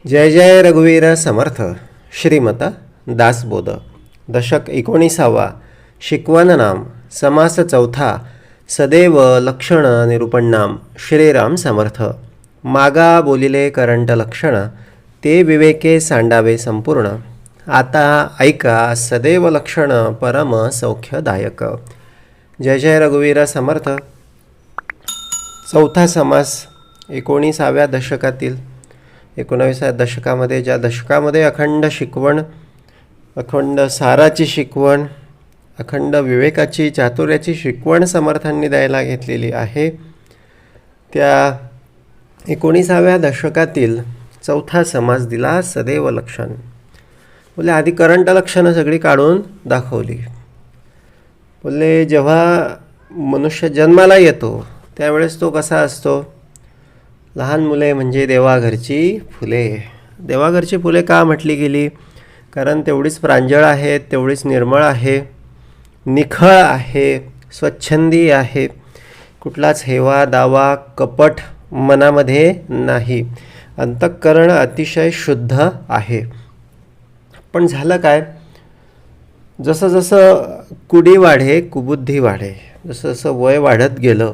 जय जय रघुवीर समर्थ. श्रीमत दासबोध. दशक 19. शिकवण नाम. समास चौथा. सदैव लक्षण निरूपण नाम. श्रीराम समर्थ. मागा बोलिले करंट लक्षण, ते विवेके सांडावे संपूर्ण. आता ऐका सदैव लक्षण, परम सौख्यदायक. जय जय रघुवीर समर्थ. चौथा समास 19व्या दशकातील 19व्या दशकामध्ये, ज्या दशकामध्ये अखंड शिकवण, अखंड साराची शिकवण, अखंड विवेकाची चातुर्याची शिकवण समर्थांनी द्यायला घेतलेली आहे, त्या 19व्या दशकातील चौथा समास दिला सदैव लक्षण. बोले आधी करंट लक्षणं सगळी काढून दाखवली. बोले जेव्हा मनुष्य जन्माला येतो त्यावेळेस तो कसा असतो? लहान मुले म्हणजे देवाघरची फुले. देवाघरची फुले का म्हटली गेली? कारण तेवढीच प्रांजळ आहेत, तेवढीच निर्मळ आहे, निखळ आहे, स्वच्छंदी आहे, कुठलाच हेवा दावा कपट मनामध्ये नाही, अंतःकरण अतिशय शुद्ध आहे. पण झालं काय? जसं जसं कुडी वाढे कुबुद्धी वाढे, जसं जसं वय वाढत गेलं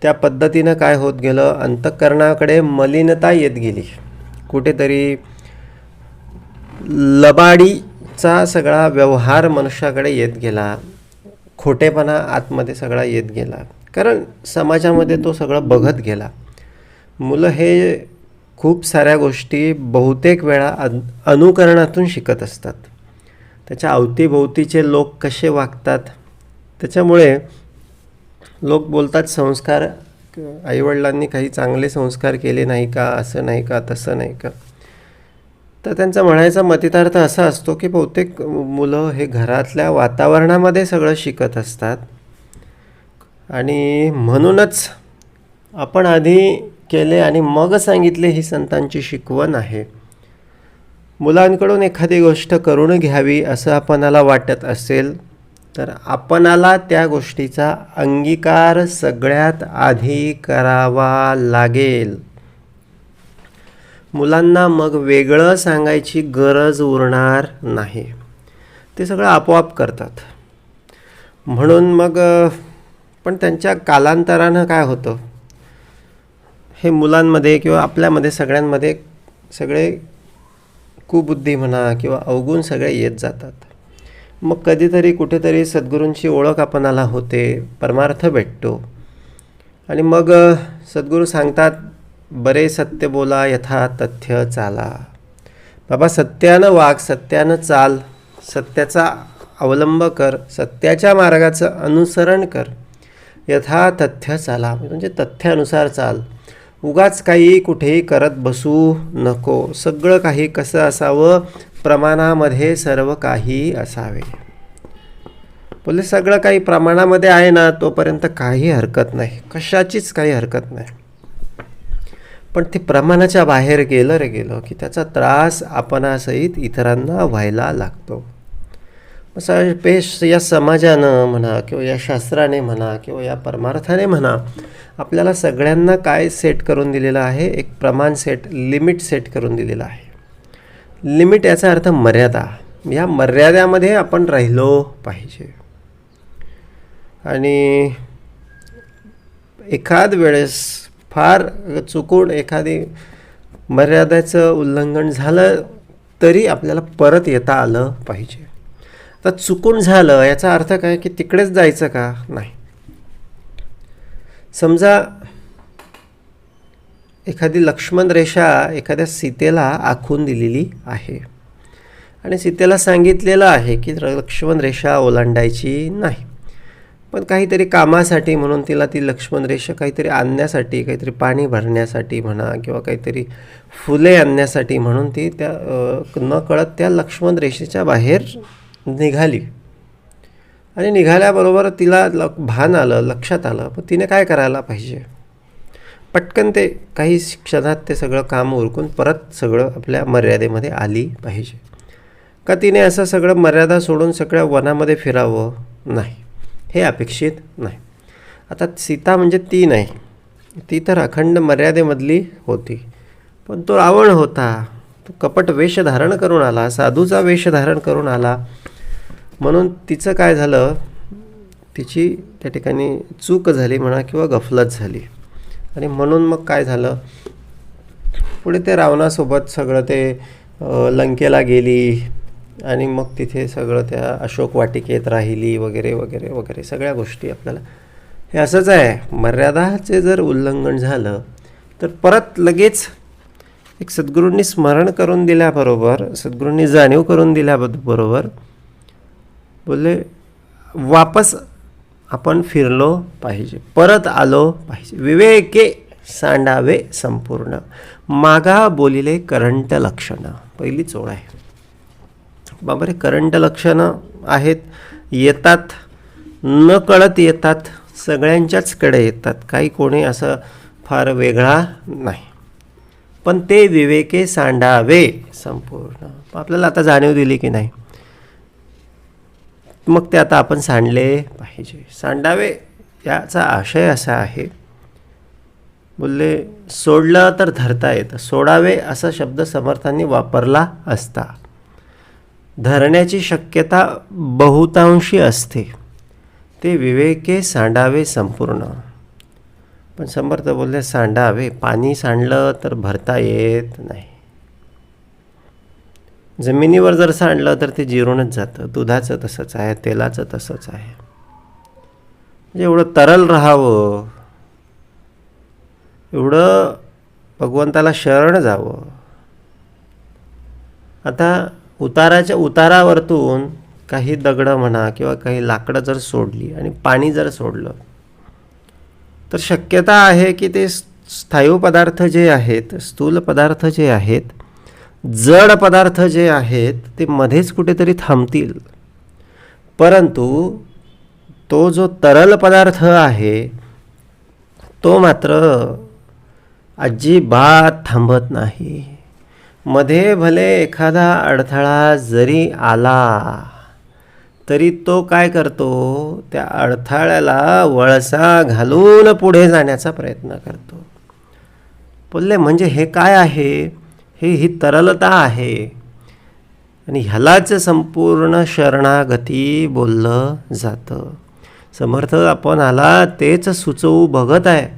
त्या पद्धतीनं काय होत गेलं? अंतःकरणाकडे मलिनता येत गेली. कुठेतरी लबाडीचा सगळा व्यवहार मनुष्याकडे येत गेला, खोटेपणा आतमध्ये सगळा येत गेला. कारण समाजामध्ये तो सगळं बघत गेला. मुलं हे खूप साऱ्या गोष्टी बहुतेक वेळा अनुकरणातून शिकत असतात. त्याच्या अवतीभोवतीचे लोक कसे वागतात त्याच्यामुळे लोक बोलतात संस्कार, आईवडिलांनी काही चांगले संस्कार केले नाही का, असं नाही का, तसं नाही का. तर त्यांचा म्हणायचा मतितार्थ असा असतो की बहुतेक मुलं हे घरातल्या वातावरणामध्ये सगळं शिकत असतात आणि म्हणूनच आपण आधी केले आणि मग सांगितले ही संतांची शिकवण आहे. मुलांकडून एखादी गोष्ट करून घ्यावी असं आपणाला वाटत असेल तर आपणाला त्या गोष्टीचा अंगीकार सगळ्यात आधी करावा लागेल. मुलांना मग वेगळं सांगायची गरज उरणार नाही. ते सगळं आपोआप करतात. म्हणून मग पण त्यांच्या कालांतरानं काय होतं? हे मुलांमध्ये किंवा आपल्यामध्ये सगळ्यांमध्ये सगळे कुबुद्धी म्हणा किंवा अवगुण सगळे येत जातात. मग कधीतरी कुठेतरी सद्गुरूंची ओळख आपणाला होते, परमार्थ भेटतो आणि मग सद्गुरू सांगतात, बरे सत्य बोला यथा तथ्य चाला. बाबा सत्यानं वाग, सत्यानं चाल, सत्याचा अवलंब कर, सत्याच्या मार्गाचं अनुसरण कर. यथा तथ्य चाला म्हणजे तथ्यानुसार चाल. उगाच काही कुठेही करत बसू नको. सगळं काही कसं असावं? प्रमाणामध्ये सर्व काही असावे. बोले सगळं काही प्रमाणामध्ये आहे ना तोपर्यंत काही हरकत नाही, कशाचीच काही हरकत नाही. पण ते प्रमाणाच्या बाहेर गेलं रे गेलं की त्याचा त्रास आपणासहित इतरांना व्हायला लागतो. या समाजानं म्हणा किंवा या शास्त्राने म्हणा किंवा या परमार्थाने म्हणा आपल्याला सगळ्यांना काय सेट करून दिलेलं आहे? एक प्रमाण सेट, लिमिट सेट करून दिलेलं आहे. लिमिट याचा अर्थ मर्यादा. या मर्यादामध्ये आपण राहिलो पाहिजे. आणि एखाद वेळेस फार चुकून एखादी मर्यादेचं उल्लंघन झालं तरी आपल्याला परत येता आलं पाहिजे. आता चुकून झालं याचा अर्थ काय की तिकडेच जायचं का? नाही. समजा एखादी लक्ष्मण रेषा एखाद्या सीतेला आखून दिलेली आहे आणि सीतेला सांगितलेलं आहे की लक्ष्मण रेषा ओलांडायची नाही. पण काहीतरी कामासाठी म्हणून तिला ती लक्ष्मण रेषा काहीतरी आणण्यासाठी, काहीतरी पाणी भरण्यासाठी म्हणा किंवा काहीतरी फुले आणण्यासाठी म्हणून ती त्या नकळत त्या लक्ष्मण रेषेच्या बाहेर निघाली. आणि निघाल्याबरोबर तिला भान आलं, लक्षात आलं. पण तिने काय करायला पाहिजे? पटकन ते काही क्षणात ते सगळं काम उरकून परत सगळं आपल्या मर्यादेमध्ये आली पाहिजे. का तिने असं सगळं मर्यादा सोडून सगळ्या वनामध्ये फिरावं? नाही, हे अपेक्षित नाही. आता सीता म्हणजे ती नाही, ती तर अखंड मर्यादेमधली होती. पण तो रावण होता. तो कपट वेश धारण करून आला, साधूचा वेश धारण करून आला. म्हणून तिचं काय झालं, तिची त्या ठिकाणी चूक झाली म्हणा किंवा गफलत झाली. आणि म्हणून मग काय झालं, पुढे ते रावणासोबत सगळं ते लंकेला गेली आणि मग तिथे सगळं त्या अशोक वाटिकेत राहिली वगैरे वगैरे वगैरे सगळ्या गोष्टी. आपल्याला हे असंच आहे, मर्यादाचे जर उल्लंघन झालं तर परत लगेच एक सद्गुरूंनी स्मरण करून दिल्याबरोबर, सद्गुरूंनी जाणीव करून दिल्याबरोबर बोलले वापस आपण फिरलो पाहिजे, परत आलो पाहिजे. विवेके सांडावे संपूर्ण, मागा बोलिले करंट लक्षणं. पहिलीच ओळ आहे. बाबा रे, करंट लक्षणं आहेत, येतात, न कळत येतात, सगळ्यांच्याचकडे येतात, काही कोणी असं फार वेगळा नाही. पण ते विवेके सांडावे संपूर्ण. आपल्याला आता जाणीव दिली की नाही, मग ते आता आपण सांडले पाहिजे. सांडावे याचा आशय असा आहे, बोलले सोडलं तर धरता येतं, सोडावे असा शब्द समर्थांनी वापरला असता. धरण्याची शक्यता बहुतांशी असते. ते विवेके सांडावे संपूर्ण. पण समर्थ बोलले सांडावे, पाणी सांडलं तर भरता येत नाही. जमिनीवर जर सांडलं तर ते जिरूनच जातं. दुधाचं तसंच आहे, तेलाचं तसंच आहे. म्हणजे एवढं तरल राहावं, एवढं भगवंताला शरण जावं. आता उतारावरतून काही दगडं म्हणा किंवा काही लाकडं जर सोडली आणि पाणी जर सोडलं तर शक्यता आहे की ते स्थायू पदार्थ जे आहेत, स्थूल पदार्थ जे आहेत, जड पदार्थ जे आहेत ते मध्येच कुठेतरी थांबतील. परंतु तो जो तरल पदार्थ आहे तो मात्र अजिबात थांबत नाही. मध्ये भले एखादा अडथळा जरी आला तरी तो काय करतो, त्या अडथळ्याला वळसा घालून पुढे जाण्याचा प्रयत्न करतो. बोलले म्हणजे हे काय आहे, ही तरलता आहे. आणि ह्यालाच संपूर्ण शरणागती बोललं जातं. समर्थ आपण आला तेच सुचवू बघत आहे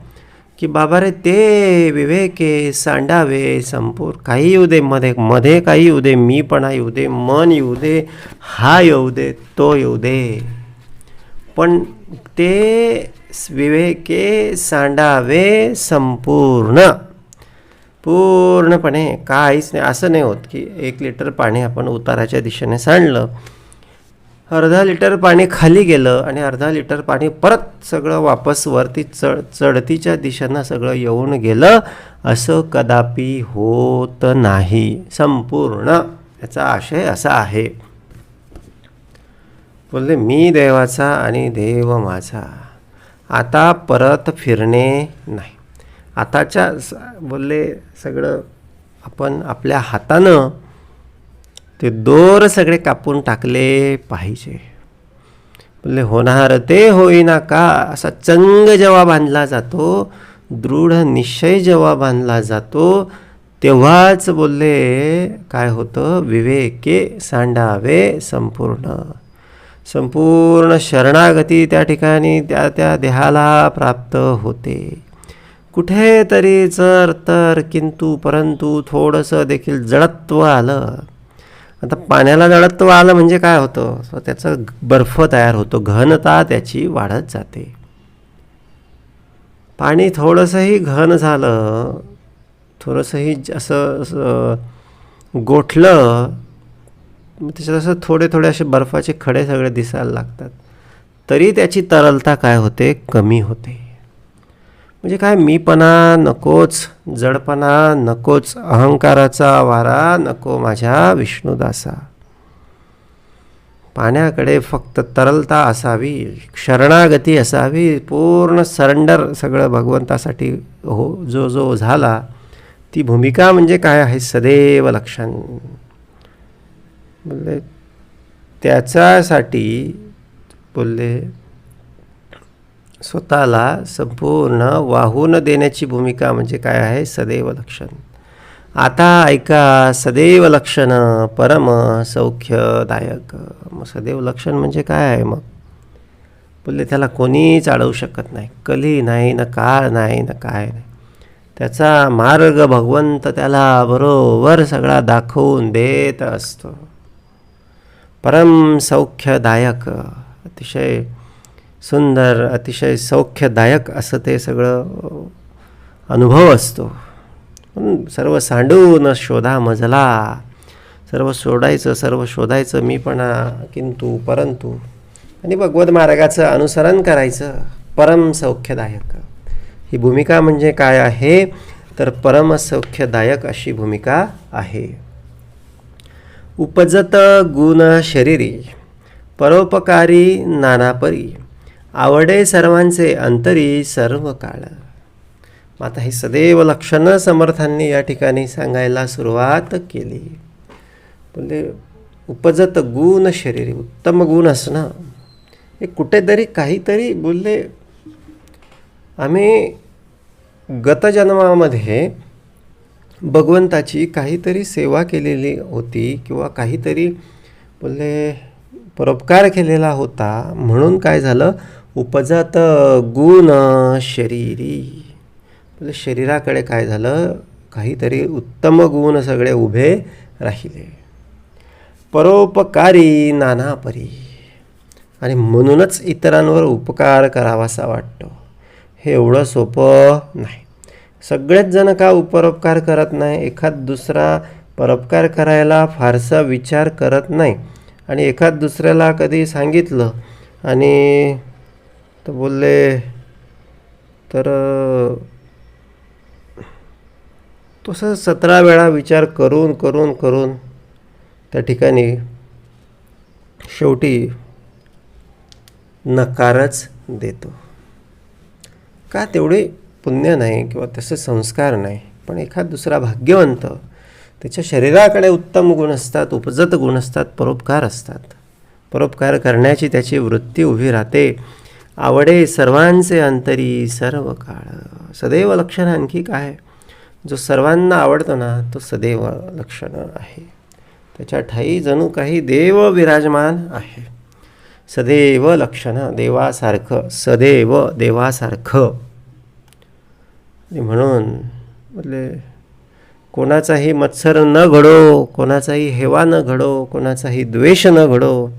की बाबा रे, ते विवेके सांडावे संपूर्ण. काही येऊ दे, मध्ये काही येऊ दे, मीपणा येऊ दे, मन येऊ दे, हा येऊ दे, तो येऊ दे, पण ते विवेके सांडावे संपूर्ण, पूर्णपणे. काहीच नाही. असं नाही होत की 1 लिटर पाणी आपण उताराच्या दिशेने सांडलं, अर्धा लिटर पाणी खाली गेलं आणि अर्धा लिटर पाणी परत सगळं वापस वरती चढतीच्या दिशेनं सगळं येऊन गेलं, असं कदापि होत नाही. संपूर्ण याचा आशय असा आहे. बोलले मी देवाचा आणि देव माझा, आता परत फिरणे नाही. आताच्या बोलले सगळं आपण आपल्या हातानं ते दोर सगळे कापून टाकले पाहिजे. बोलले होणार ते होईना का, असा चंग जेव्हा बांधला जातो, दृढ निश्चय जेव्हा बांधला जातो, तेव्हाच बोलले काय होतं, विवेके सांडावे संपूर्ण. संपूर्ण शरणागती त्या ठिकाणी त्या देहाला प्राप्त होते. कुठेतरी जर तर किंतु परंतु थोडंसं देखील जडत्व आलं. आता पाण्याला जडत्व आलं म्हणजे काय होतं, तर त्याचं बर्फ तयार होतो, घनता त्याची वाढत जाते. पाणी थोडंसंही घन झालं, थोडंसंही असं गोठलं, त्याच्यात असं थोडे असे बर्फाचे खडे सगळे दिसायला लागतात, तरी त्याची तरलता काय होते, कमी होते. म्हणजे काय, मीपणा नकोच, जडपणा नकोच, अहंकाराचा वारा नको माझ्या विष्णुदासा. पाण्याकडे फक्त तरलता असावी, शरणागती असावी, पूर्ण सरेंडर सगळं भगवंतासाठी हो जो झाला, ती भूमिका म्हणजे काय आहे, सदैव लक्षण. बोलले त्याच्यासाठी बोलले स्वतःला संपूर्ण वाहून देण्याची भूमिका म्हणजे काय आहे, सदैव लक्षण. आता ऐका सदैव लक्षण परम सौख्यदायक. मग सदैव लक्षण म्हणजे काय आहे? मग बोलले त्याला कोणीच अडवू शकत नाही. कली नाही, न काळ नाही, न काय नाही. त्याचा मार्ग भगवंत त्याला बरोबर सगळा दाखवून देत असतो. परम सौख्यदायक, अतिशय सुंदर, अतिशय सौख्यदायक असं ते सगळं अनुभव असतो. सर्व सांडून शोधा मजला, सर्व सोडायचं, सर्व शोधायचं मीपणा, किंतु परंतु, आणि भगवत मार्गाचं अनुसरण करायचं. परम सौख्यदायक ही भूमिका म्हणजे काय आहे? तर परम सौख्यदायक अशी भूमिका आहे. उपजत गुण शरीरी, परोपकारी नानापरी, आवडे सर्वांचे अंतरी सर्व काळ. आता हे सदैव लक्षण समर्थांनी या ठिकाणी सांगायला सुरुवात केली. म्हणजे उपजत गुण शरीरी, उत्तम गुण असणं हे कुठेतरी काहीतरी बोलले. आम्ही गतजन्मामध्ये भगवंताची काहीतरी सेवा केलेली होती किंवा काहीतरी बोलले परोपकार केलेला होता, म्हणून काय झालं? उपजत गुण शरीरी, बोले शरीराकडे काय झालं? काहीतरी उत्तम गुण सगळे उभे राहिले. परोपकारी नानापरी, आणि म्हणूनच इतरांवर उपकार करावासा वाटतो. हे एवढं सोपं नाही. सगळेच जण का परोपकार करत नाही? एखाद दुसरा परोपकार करायला फारसा विचार करत नाही, आणि एखाद दुसऱ्याला कधी सांगितलं आणि तर बोलले तर तसं 17 वेळा विचार करून करून करून त्या ठिकाणी शेवटी नकारच देतो. का? तेवढे पुण्य नाही किंवा तसे संस्कार नाही. पण एखाद दुसरा भाग्यवंत, त्याच्या शरीराकडे उत्तम गुण असतात, उपजत गुण असतात, परोपकार असतात. परोपकार करण्याची त्याची वृत्ती उभी राहते. आवडे सर्वांचे अंतरी सर्व काळ. सदैव लक्षण आणखी काय? जो सर्वांना आवडतो ना, तो सदैव लक्षण आहे. त्याच्या ठाई जणू काही देव विराजमान आहे. सदैव लक्षण, देवासारखं, सदैव देवासारखं. म्हणून म्हणजे कोणाचाही मत्सर न घडो, कोणाचाही हेवा न घडो, कोणाचाही द्वेष न घडो,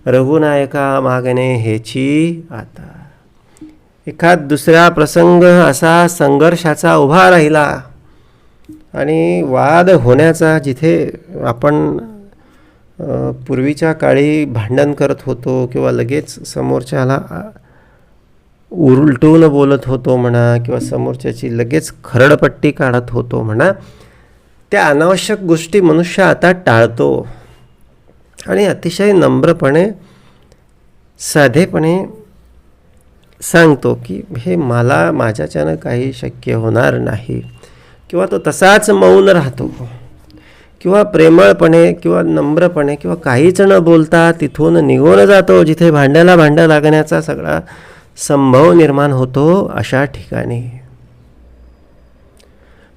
रघुनायका मागणे हेची आता. एखाद दुसरा प्रसंग असा संघर्षाचा उभा राहिला आणि वाद होण्याचा, जिथे आपण पूर्वीच्या काळी भांडण करत होतो किंवा लगेच समोरच्याला उलटून बोलत होतो म्हणा, किंवा समोरच्याची लगेच खरडपट्टी काढत होतो म्हणा, त्या अनावश्यक गोष्टी मनुष्य आता टाळतो आणि अतिशय नम्रपणे, साधेपणे सांगतो की हे मला माझ्याच्यानं काही शक्य होणार नाही, किंवा तो तसाच मौन राहतो, किंवा प्रेमळपणे किंवा नम्रपणे किंवा काहीच न बोलता तिथून निघून जातो जिथे भांड्याला भांडं लागण्याचा सगळा संभव निर्माण होतो. अशा ठिकाणी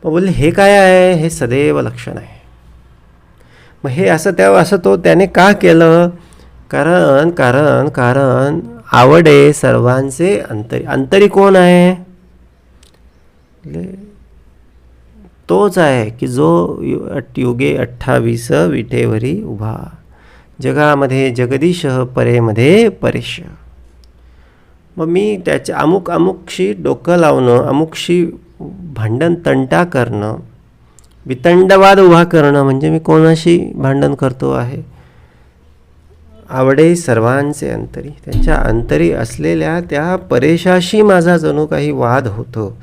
मग बोलले हे काय आहे? हे सदैव लक्षण आहे. मग हे असं तेव्हा असं तो त्याने का केलं? कारण कारण कारण आवडे सर्वांचे अंतरी. अंतरी कोण आहे? तोच आहे की जो युगे 28 विटेवरी उभा, जगामध्ये जगदीश परेमध्ये परेश. मग मी त्याच्या अमुक अमुकशी डोकं लावणं, अमुकशी भांडण तंटा करणं, वितंडवाद उभा करणं म्हणजे मी कोणाशी भांडण करतो आहे? आवडे सर्वांचे अंतरी, त्यांच्या अंतरी असलेल्या त्या परेशाशी माझा जणू काही वाद होतो.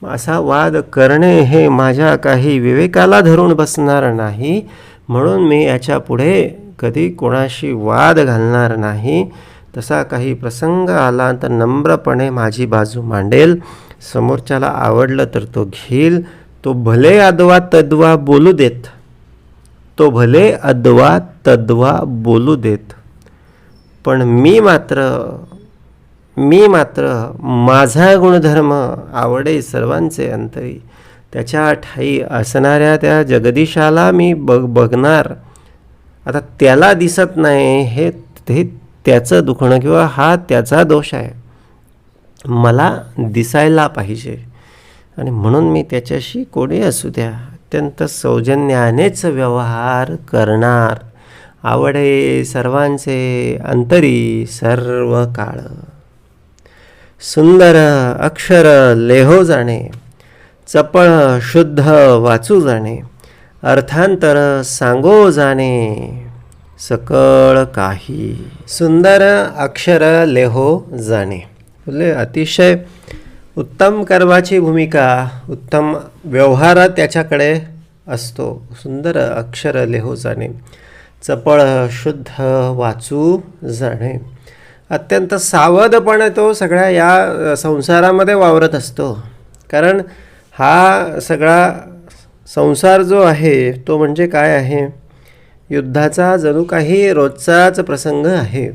असा वाद करणे हे माझ्या काही विवेकाला धरून बसणार नाही, म्हणून मी याच्या पुढे कधी कोणाशी वाद घालणार नाही. तसा काही प्रसंग आला तर नम्रपणे माझी बाजू मांडेल. समोरच्याला आवडलं तर तो घेईल. तो भले अद्वा तद्वा बोलू देत, तो भले अद्वा तद्वा बोलू देत, पण मी मात्र माझा गुणधर्म आवडे सर्वांचे अंतरी, त्याच्या ठाई असणाऱ्या त्या जगदीशाला मी बघणार. आता त्याला दिसत नाही, हे हे त्याचं दुखणं किंवा हा त्याचा दोष आहे. मला दिसायला पाहिजे आणि म्हणून मी त्याच्याशी कोणी असू द्या अत्यंत सौजन्यानेच व्यवहार करणार. आवडे सर्वांचे अंतरी सर्व काळ. सुंदर अक्षर लेहो जाणे, चपळ शुद्ध वाचू जाणे, अर्थांतर सांगो जाणे सकळ काही. सुंदर अक्षर लेहो जाणे बोलले अतिशय उत्तम कर्माची भूमिका, उत्तम व्यवहार त्याच्याकडे असतो. सुंदर अक्षर लेहो जाणे, चपळ शुद्ध वाचू जाणे. अत्यंत सावधपणे तो सगळ्या या संसारामध्ये वावरत असतो. कारण हा सगळा संसार जो आहे तो म्हणजे काय आहे, युद्धाचा जणू काही रोजचाच प्रसंग आहे.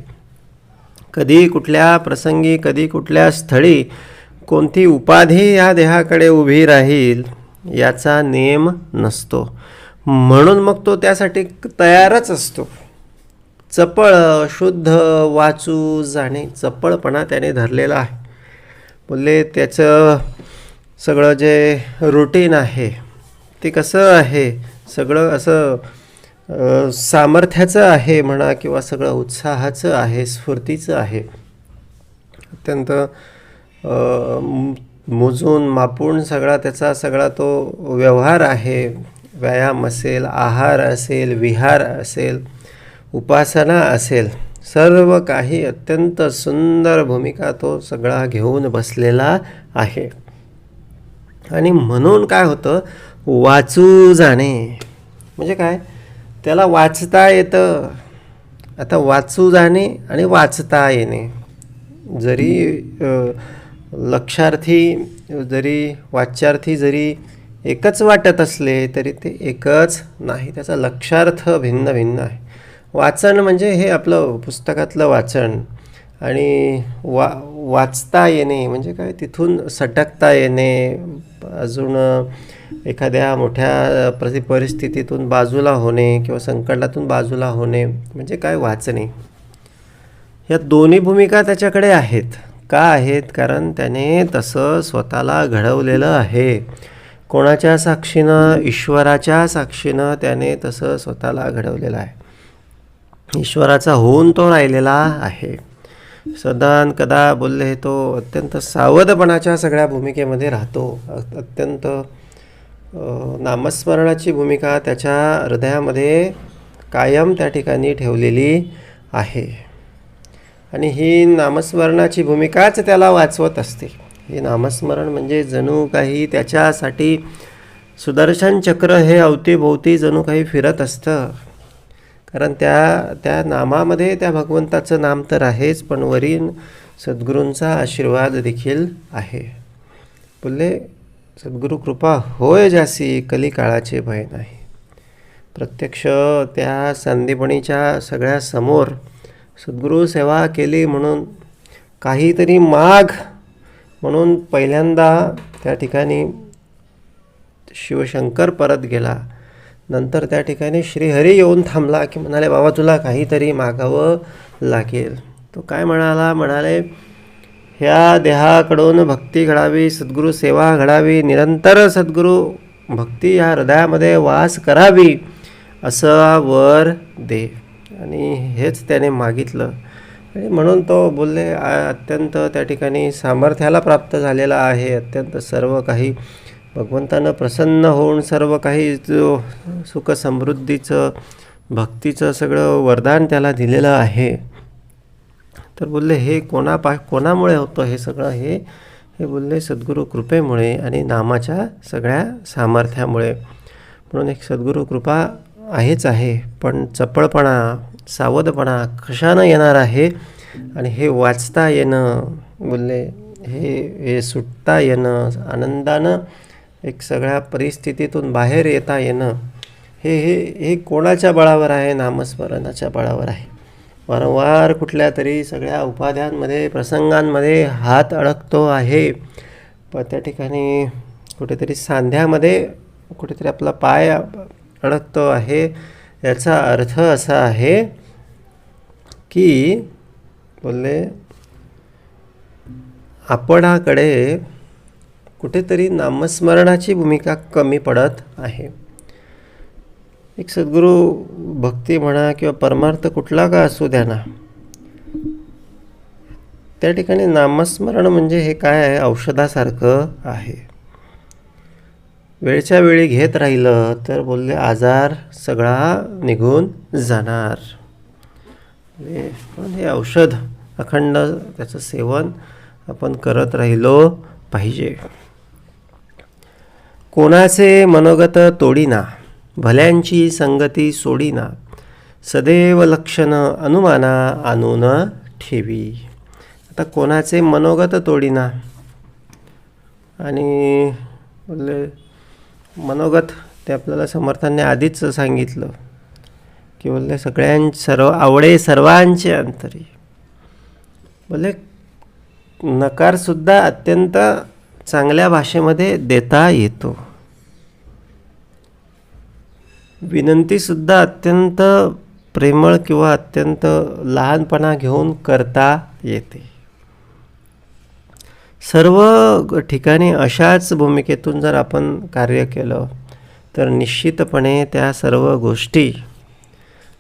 कधी कुठल्या प्रसंगी, कधी कुठल्या स्थळी कोणती उपाधी या देहाकडे उभी राहील याचा नेम नसतो. म्हणून मग तो त्यासाठी तयारच असतो. चपळ शुद्ध वाचू जाणे, चपळपणा त्याने धरलेला आहे. बोलले त्याचं सगळं जे रुटीन आहे ते कसं आहे, सगळं असं सामर्थ्याचं आहे म्हणा किंवा सगळं उत्साहाचं आहे, स्फूर्तीचं आहे. अत्यंत मोजून मापून त्याचा सगळा तो व्यवहार आहे. व्यायाम असेल, आहार असेल, विहार असेल, उपासना असेल, सर्व काही अत्यंत सुंदर भूमिका तो सगळा घेऊन बसलेला आहे. आणि म्हणून काय होतं, वाचू जाणे म्हणजे काय, त्याला वाचता येतं. आता वाचू जाणे आणि वाचता येणे, जरी लक्षार्थी जरी वाच्यार्थी जरी एकच वाटत असले तरी ते एकच नाही, त्याचा लक्षार्थ भिन्न भिन्न आहे. वाचन म्हणजे हे आपलं पुस्तकातलं वाचन, आणि वाचता येणे म्हणजे काय, तिथून सटकता येणे, अजून एखाद्या मोठ्या परिस्थितीतून बाजूला होणे किंवा संकटातून बाजूला होणे म्हणजे काय, वाचणे. या दोन्ही भूमिका त्याच्याकडे आहेत. का आहेत, कारण त्याने तसं स्वतःला घडवलेलं आहे. कोणाच्या साक्षीनं, ईश्वराच्या साक्षीनं त्याने तसं स्वतःला घडवलेलं आहे. ईश्वराचा होऊन तो राहिलेला आहे. सदान कदा बोलले तो अत्यंत सावधपणाच्या सगळ्या भूमिकेमध्ये राहतो. अत्यंत नामस्मरणाची भूमिका त्याच्या हृदयामध्ये कायम त्या ठिकाणी ठेवलेली आहे. आणि ही नामस्मरणाची भूमिकाच त्याला वाचवत असते. हे नामस्मरण म्हणजे जणू काही त्याच्यासाठी सुदर्शन चक्र हे अवतीभोवती जणू काही फिरत असतं. कारण त्या नामामध्ये त्या भगवंताचं नाम तर आहेच, पण वरील सद्गुरूंचा आशीर्वाद देखील आहे. बोलले सद्गुरू कृपा होय जासी, कलिकाळाचे भय नाही. प्रत्यक्ष त्या संदीपणीच्या सगळ्या समोर सद्गुरू सेवा केली म्हणून काहीतरी माग म्हणून पहिल्यांदा त्या ठिकाणी शिवशंकर परत गेला. नंतर त्या ठिकाणी श्रीहरी येऊन थांबला की म्हणाले, बाबा तुला काहीतरी मागावं लागेल. तो काय म्हणाले, ह्या देहाकडून भक्ती घडावी, सद्गुरू सेवा घडावी, निरंतर सद्गुरू भक्ती या हृदयामध्ये वास करावी, असं वर दे. आणि हेच त्याने मागितलं. आणि म्हणून तो बोलले अत्यंत त्या ठिकाणी सामर्थ्याला प्राप्त झालेला आहे. अत्यंत सर्व काही भगवंतानं प्रसन्न होऊन सर्व काही जो सुख समृद्धीचं भक्तीचं सगळं वरदान त्याला दिलेलं आहे. तर बोलले हे कोणामुळे होतं हे सगळं, हे बोलले सद्गुरू कृपेमुळे आणि नामाच्या सगळ्या सामर्थ्यामुळे. म्हणून एक सद्गुरू कृपा आहेच आहे, पण चपळपणा, सावधपणा कशानं येणार आहे, आणि हे वाचता येणं, बोलले हे सुटता येणं, आनंदानं एक सगळ्या परिस्थितीतून बाहेर येता येणं, हे कोणाच्या बळावर आहे, नामस्मरणाच्या बळावर आहे. वारंवार कुठल्या तरी सगळ्या उपाध्यांमध्ये, प्रसंगांमध्ये हात अडकतो आहे, पण त्या ठिकाणी कुठेतरी सांध्यामध्ये कुठेतरी आपला पाय अडकतो आहे. याचा अर्थ असा आहे की बोलले आपणाकडे कुठेतरी नामस्मरणाची भूमिका कमी पडत आहे. एक सद्गुरू भक्ती म्हणा किंवा परमार्थ कुठला का असू द्या ना, त्या ठिकाणी नामस्मरण म्हणजे हे काय आहे, औषधासारखं आहे. वेळच्या वेळी घेत राहिलं तर बोलले आजार सगळा निघून जाणार. पण हे औषध अखंड त्याचं सेवन आपण करत राहिलो पाहिजे. कोणाचे मनोगत तोडीना, भल्यांची संगती सोडीना, सदैव लक्षण अनुमाना आणून ठेवी. आता कोणाचे मनोगत तोडीना, आणि बोलले मनोगत ते आपल्याला समर्थांनी आधीच सांगितलं की बोलले सर्व आवडे सर्वांचे अंतरी. बोलले नकारसुद्धा अत्यंत चांगल्या भाषेमध्ये देता येतो, विनंतीसुद्धा अत्यंत प्रेमळ किंवा अत्यंत लहानपणा घेऊन करता येते. सर्व ठिकाणी अशाच भूमिकेतून जर आपण कार्य केलं तर निश्चितपणे त्या सर्व गोष्टी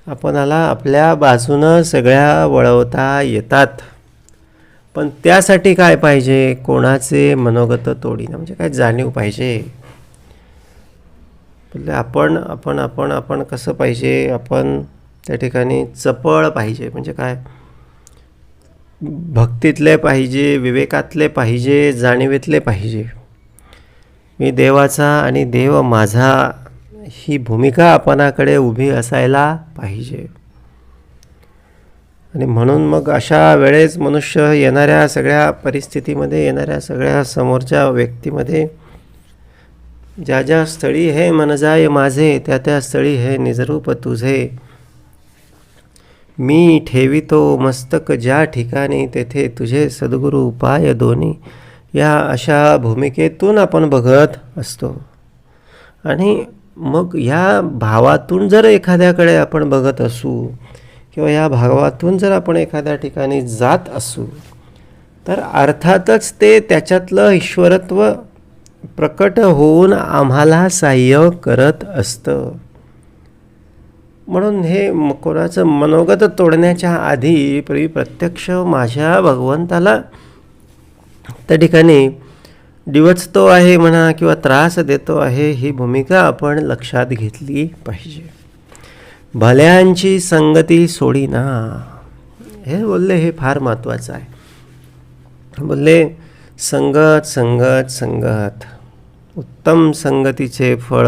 आपणाला आपल्या बाजूनं सगळ्या वळवता येतात. पण त्यासाठी काय पाहिजे, कोणाचे मनोगत तोडीना म्हणजे काय जाणीव पाहिजे. म्हणजे आपण कसं पाहिजे, आपण त्या ठिकाणी चपळ पाहिजे. म्हणजे काय, भक्तीतले पाहिजे, विवेकातले पाहिजे, जाणीवेतले पाहिजे. मी देवाचा आणि देव माझा ही भूमिका आपणाकडे उभी असायला पाहिजे. आणि म्हणून मग अशा वेळेस मनुष्य येणाऱ्या सगळ्या परिस्थितीमध्ये, येणाऱ्या सगळ्या समोरच्या व्यक्तीमध्ये ज्या ज्या स्थळी हे मन जाय माझे, त्या त्या स्थळी हे निजरूप तुझे. मी ठेवितो मस्तक ज्या ठिकाणी, तेथे तुझे सद्गुरू उपाय दोन्ही. या अशा भूमिकेतून आपण बघत असतो. आणि मग या भावातून जर एखाद्याकडे आपण बघत असू किंवा या भावातून जर आपण एखाद्या ठिकाणी जात असू तर अर्थातच ते त्याच्यातलं ईश्वरत्व प्रकट होऊन आम्हाला सहाय्य करत असतं. म्हणून हे कोणाचं मनोगत तोडण्याच्या आधी प्रत्यक्ष माझ्या भगवंताला त्या ठिकाणी डिवचतो आहे म्हणा किंवा त्रास देतो आहे, ही भूमिका आपण लक्षात घेतली पाहिजे. भल्यांची संगती सोडीना, हे बोलले हे फार महत्त्वाचं आहे. बोलले संगत संगत संगत, उत्तम संगतीचे फळ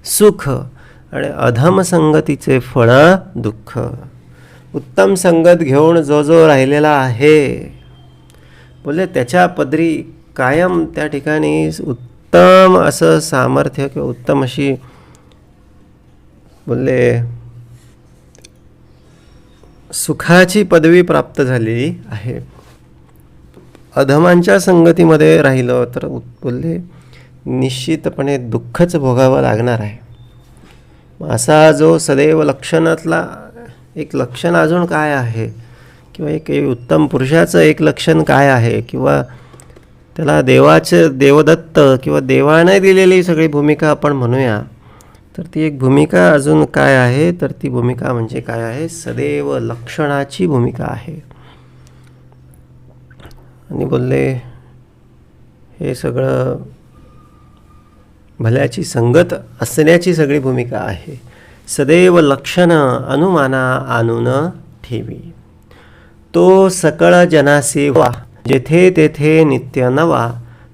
सुख आणि अधम संगतीचे फळ दुःख. उत्तम संगत घेऊन जो जो राहिलेला आहे बोलले त्याच्या पदरी कायम त्या ठिकाणी उत्तम असं सामर्थ्य किंवा उत्तम अशी बोलले सुखाची पदवी प्राप्त झाली आहे. अधमांच्या संगतीमध्ये राहिलं तर बोलले निश्चितपणे दुःखच भोगावं लागणार आहे. असा जो सदैव लक्षणातला एक लक्षण अजून काय आहे, किंवा एक उत्तम पुरुषाचं एक लक्षण काय आहे, किंवा त्याला देवदत्त किंवा देवाने दिलेली सगळी भूमिका आपण म्हणूया, तर ती एक भूमिका अजून काय आहे, तर ती भूमिका म्हणजे काय आहे, सदैव लक्षणाची भूमिका आहे. आणि बोलले हे सगळं भल्याची संगत असण्याची सगळी भूमिका आहे. सदैव लक्षण अनुमाना आणून ठेवी. तो सकळ जनासी वा, जेथे तेथे नित्य नवा.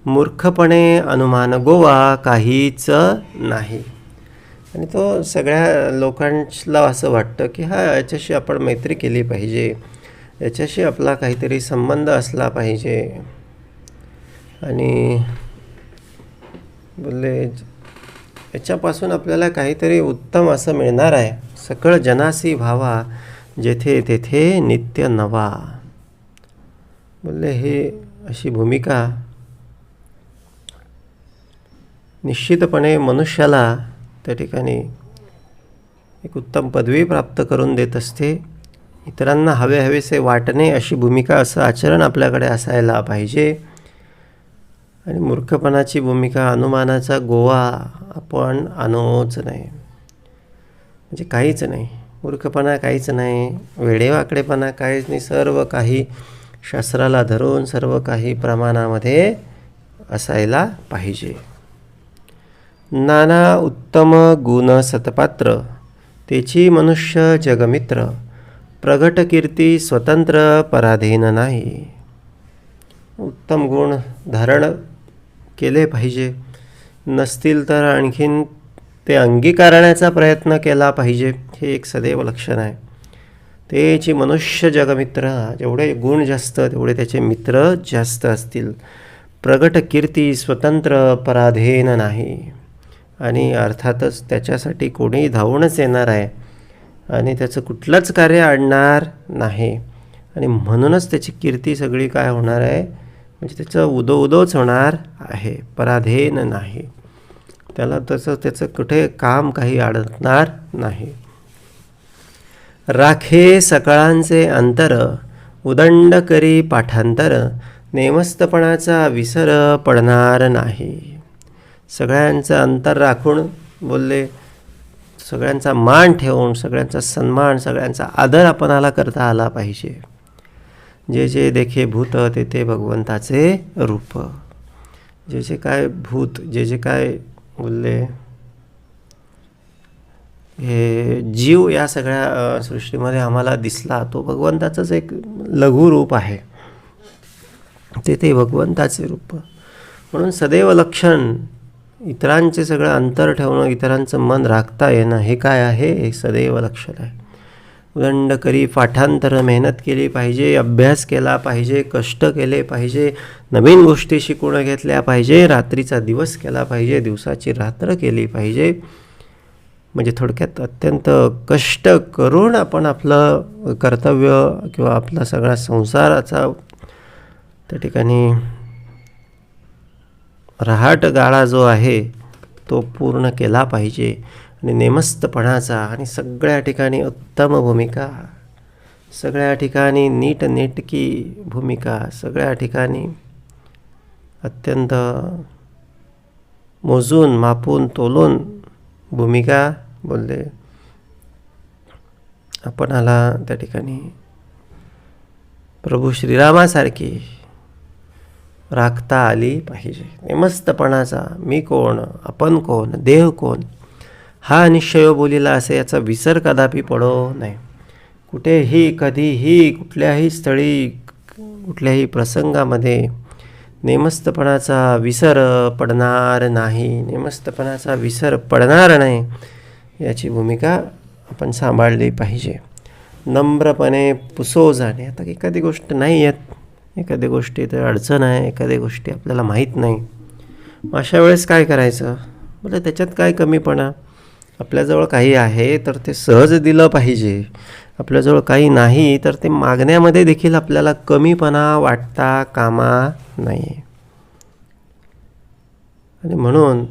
मूर्खपणे अनुमान गोवा काहीच नाही. आणि तो सगळ्या लोकांना असं वाटतं की याच्याशी आपण मैत्री केली पाहिजे, याच्याशी आपला काहीतरी संबंध असला पाहिजे. आणि बोलले याच्यापासून आपल्याला काहीतरी उत्तम असं मिळणार आहे. सकळ जनासी भावा, जेथे तेथे नित्य नवा. बोलले हे अशी भूमिका निश्चितपणे मनुष्याला त्या ठिकाणी एक उत्तम पदवी प्राप्त करून देत असते. इतरांना हवेसे वाटणे अशी भूमिका, असं आचरण आपल्याकडे असायला पाहिजे. आणि मूर्खपणाची भूमिका, अनुमानाचा गोवा आपण आणूच नाही. म्हणजे काहीच नाही, मूर्खपणा काहीच नाही, वेडेवाकडेपणा काहीच नाही. सर्व काही शास्त्राला धरून, सर्व काही प्रमाणामध्ये असायला पाहिजे. नाना उत्तम गुण सत्पात्र, तेची मनुष्य जगमित्र. प्रगट कीर्ती स्वतंत्र पराधीन नाही. उत्तम गुण धारण केले पाहिजे. नसतील तर आणखीन ते अंगीकारण्याचा प्रयत्न केला पाहिजे. हे एक सदैव लक्षण आहे. तेची मनुष्य जगमित्र, जेवढे गुण जास्त तेवढे त्याचे मित्र जास्त असतील. प्रगट कीर्ती स्वतंत्र पराधीन नाही. आणि अर्थातच त्याच्यासाठी कोणी धावूनच येणार आहे आणि त्याचं कुठलंच कार्य अडणार नाही. आणि म्हणूनच त्याची कीर्ती सगळी काय होणार आहे, म्हणजे त्याचं उदोच होणार आहे, पराधीन नाही. त्याला त्याचं कुठे काम काही अडणार नाही. राखे सकळांचे अंतर, उदंड करी पाठांतर. नेमस्तपणाचा विसर पडणार नाही. सगळ्यांचं अंतर राखून बोलले, सगळ्यांचा मान ठेवून, सगळ्यांचा सन्मान, सगळ्यांचा आदर आपणाला करता आला पाहिजे. जे जे देखे भूत ते ते भगवंताचे रूप. जे जे काय भूत, जे जे काय बोलले हे जीव या सगळ्या सृष्टीमध्ये आम्हाला दिसला, तो भगवंताचंच एक लघु रूप आहे. ते ते भगवंताचे रूप. म्हणून सदैव लक्षण इतरांचे सगळं अंतर ठेवणं, इतरांचं मन राखता येणं, हे काय आहे, हे सदैव लक्षण आहे. उदंड करी पाठांतर, मेहनत केली पाहिजे, अभ्यास केला पाहिजे, कष्ट केले पाहिजे, नवीन गोष्टी शिकून घेतल्या पाहिजे, रात्रीचा दिवस केला पाहिजे, दिवसाची रात्र केली पाहिजे. म्हणजे थोडक्यात अत्यंत कष्ट करून आपण आपलं कर्तव्य किंवा आपला सगळा संसाराचा त्या ठिकाणी रहाट गाळा जो आहे तो पूर्ण केला पाहिजे. आणि नेमस्तपणाचा आणि सगळ्या ठिकाणी उत्तम भूमिका, सगळ्या ठिकाणी नीटनेटकी भूमिका, सगळ्या ठिकाणी अत्यंत मोजून मापून तोलून भूमिका बोलले आपणाला त्या ठिकाणी प्रभू श्रीरामासारखी राखता आली पाहिजे. नेमस्तपणाचा मी कोण, आपण कोण, देव कोण, हा निश्चय बोलीला असे याचा विसर कदापि पडो नाही. कुठेही कधीही कुठल्याही स्थळी कुठल्याही प्रसंगामध्ये नेमस्तपणाचा विसर पडणार नाही. नेमस्तपणाचा विसर पडणार नाही याची भूमिका आपण सांभाळली पाहिजे. नम्रपणे पुसो जाणे. आता एखादी गोष्ट नाही येत, एखादी गोष्टीत अडचण आहे, एखादी गोष्टी आपल्याला माहीत नाही, मग अशा वेळेस काय करायचं, म्हणजे त्याच्यात काय कमीपणा, आपल्याजवळ काही आहे तर ते सहज दिलं पाहिजे. आपल्याजवळ काही नाही तर ते मागण्यामध्ये देखील आपल्याला कमीपणा वाटता कामा नाही. आणि म्हणून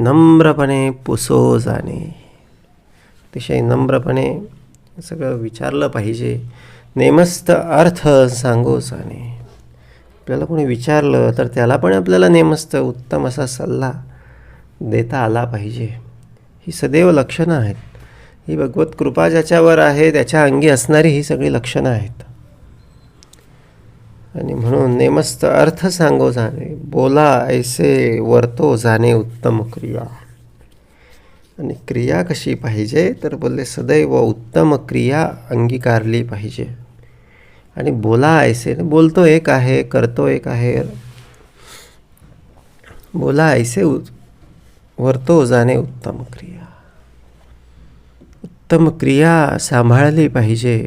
नम्रपणे पुसो जाणे, अतिशय नम्रपणे सगळं विचारलं पाहिजे. नेमस्त अर्थ सांगो जाणे. आपल्याला कोणी विचारलं तर त्याला पण आपल्याला नेमस्त उत्तम असा सल्ला देता आला पाहिजे. ही सदैव लक्षणं आहेत. ही भगवत कृपा ज्याच्यावर आहे त्याच्या अंगी असणारी ही सगळी लक्षणं आहेत. आणि म्हणून नेमस्त अर्थ सांगो जाणे, बोला ऐसे वर्तो जाणे उत्तम क्रिया. आणि क्रिया कशी पाहिजे तर बोलले सदैव उत्तम क्रिया अंगीकारली पाहिजे. आणि बोला ऐसे, बोलतो एक आहे, करतो एक आहे. बोला ऐसे वर्तो जाणे उत्तम क्रिया. उत्तम क्रिया सांभाळली पाहिजे.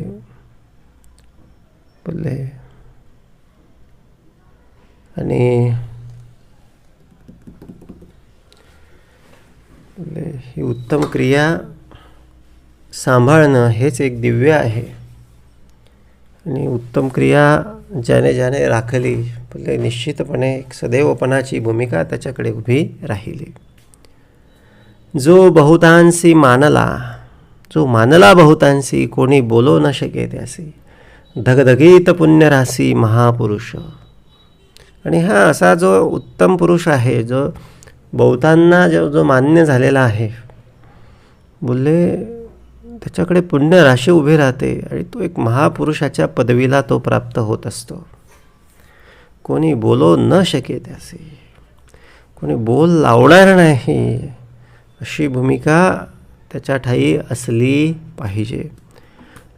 बोलले आणि ही उत्तम क्रिया सांभाळणं हेच एक दिव्य आहे. आणि उत्तम क्रिया ज्याने ज्याने राखली बोलले निश्चितपणे एक सदैवपणाची भूमिका त्याच्याकडे उभी राहिली. जो बहुतांशी मानला, जो मानला बहुतांशी, कोणी बोलो न शके त्यासी, धगधगीत पुण्यराशी महापुरुष. आणि हा असा जो उत्तम पुरुष आहे, जो बहुतांना जो मान्य झालेला आहे, बोलले त्याच्याकडे पुण्यराशी उभी राहते आणि तो एक महापुरुषाच्या पदवीला तो प्राप्त होत असतो. कोणी बोलो न शके त्यासी, कोणी बोल लावणार नाही अशी भूमिका त्याच्या ठाई असली पाहिजे.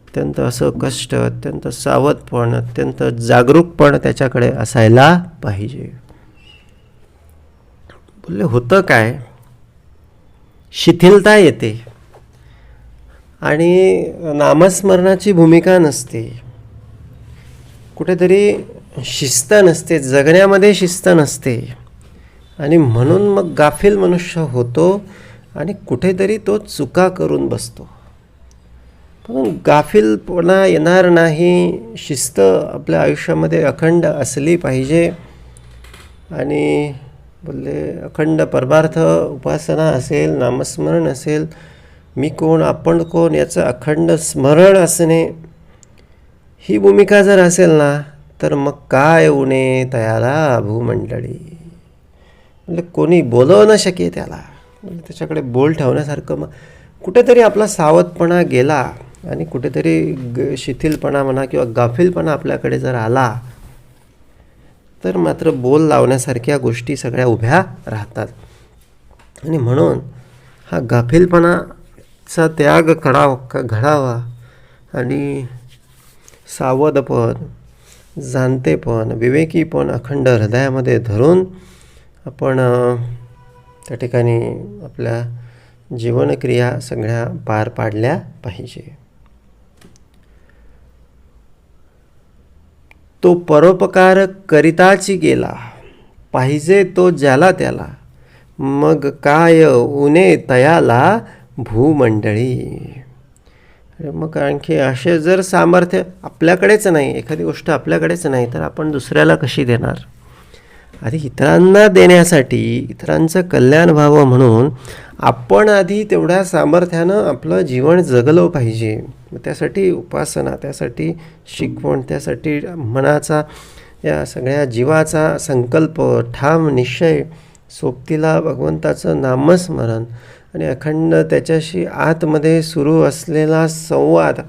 अत्यंत असं कष्ट, अत्यंत सावधपण, अत्यंत जागरूकपण त्याच्याकडे असायला पाहिजे. बोलले होतं काय, शिथिलता येते आणि नामस्मरणाची भूमिका नसते, कुठेतरी शिस्त नसते, जगण्यामध्ये शिस्त नसते आणि म्हणून मग गाफील मनुष्य होतो आणि कुठेतरी तो चुका करून बसतो. पण गाफीलपणा येणार नाही, शिस्त आपल्या आयुष्यामध्ये अखंड असली पाहिजे. आणि बोलले अखंड परमार्थ उपासना असेल, नामस्मरण असेल, मी कोण आपण कोण याचं अखंड स्मरण असणे, ही भूमिका जर असेल ना, तर मग काय उणे तयाला भूमंडळी. म्हणजे कोणी बोलव न शके त्याला. म्हणजे त्याच्याकडे बोल ठेवण्यासारखं मग कुठेतरी आपला सावधपणा गेला आणि कुठेतरी शिथिलपणा म्हणा किंवा गाफीलपणा आपल्याकडे जर आला तर मात्र बोल लावण्यासारख्या गोष्टी सगळ्या उभ्या राहतात. आणि म्हणून हा गाफीलपणाचा त्याग घडावा आणि सावधपण, जाणतेपण, विवेकीपण अखंड हृदयामध्ये धरून आपण त्या ठिकाणी आपल्या जीवनक्रिया सगळ्या पार पाडल्या पाहिजे. तो परोपकार करिताची गेला, पाहिजे तो ज्याला त्याला, मग काय उणे तयाला भूमंडळी. मग आणखी असे जर सामर्थ्य आपल्याकडेच नाही, एखादी गोष्ट आपल्याकडेच नाही, तर आपण दुसऱ्याला कशी देणार. आधी इतरांना देण्यासाठी, इतरांचं कल्याण व्हावं म्हणून आपण आधी तेवढ्या सामर्थ्यानं आपलं जीवन जगलं पाहिजे. मग त्यासाठी उपासना, त्यासाठी शिकवण, त्यासाठी मनाचा, या सगळ्या जीवाचा संकल्प, ठाम निश्चय, सोबतीला भगवंताचं नामस्मरण आणि अखंड त्याच्याशी आतमध्ये सुरू असलेला संवाद,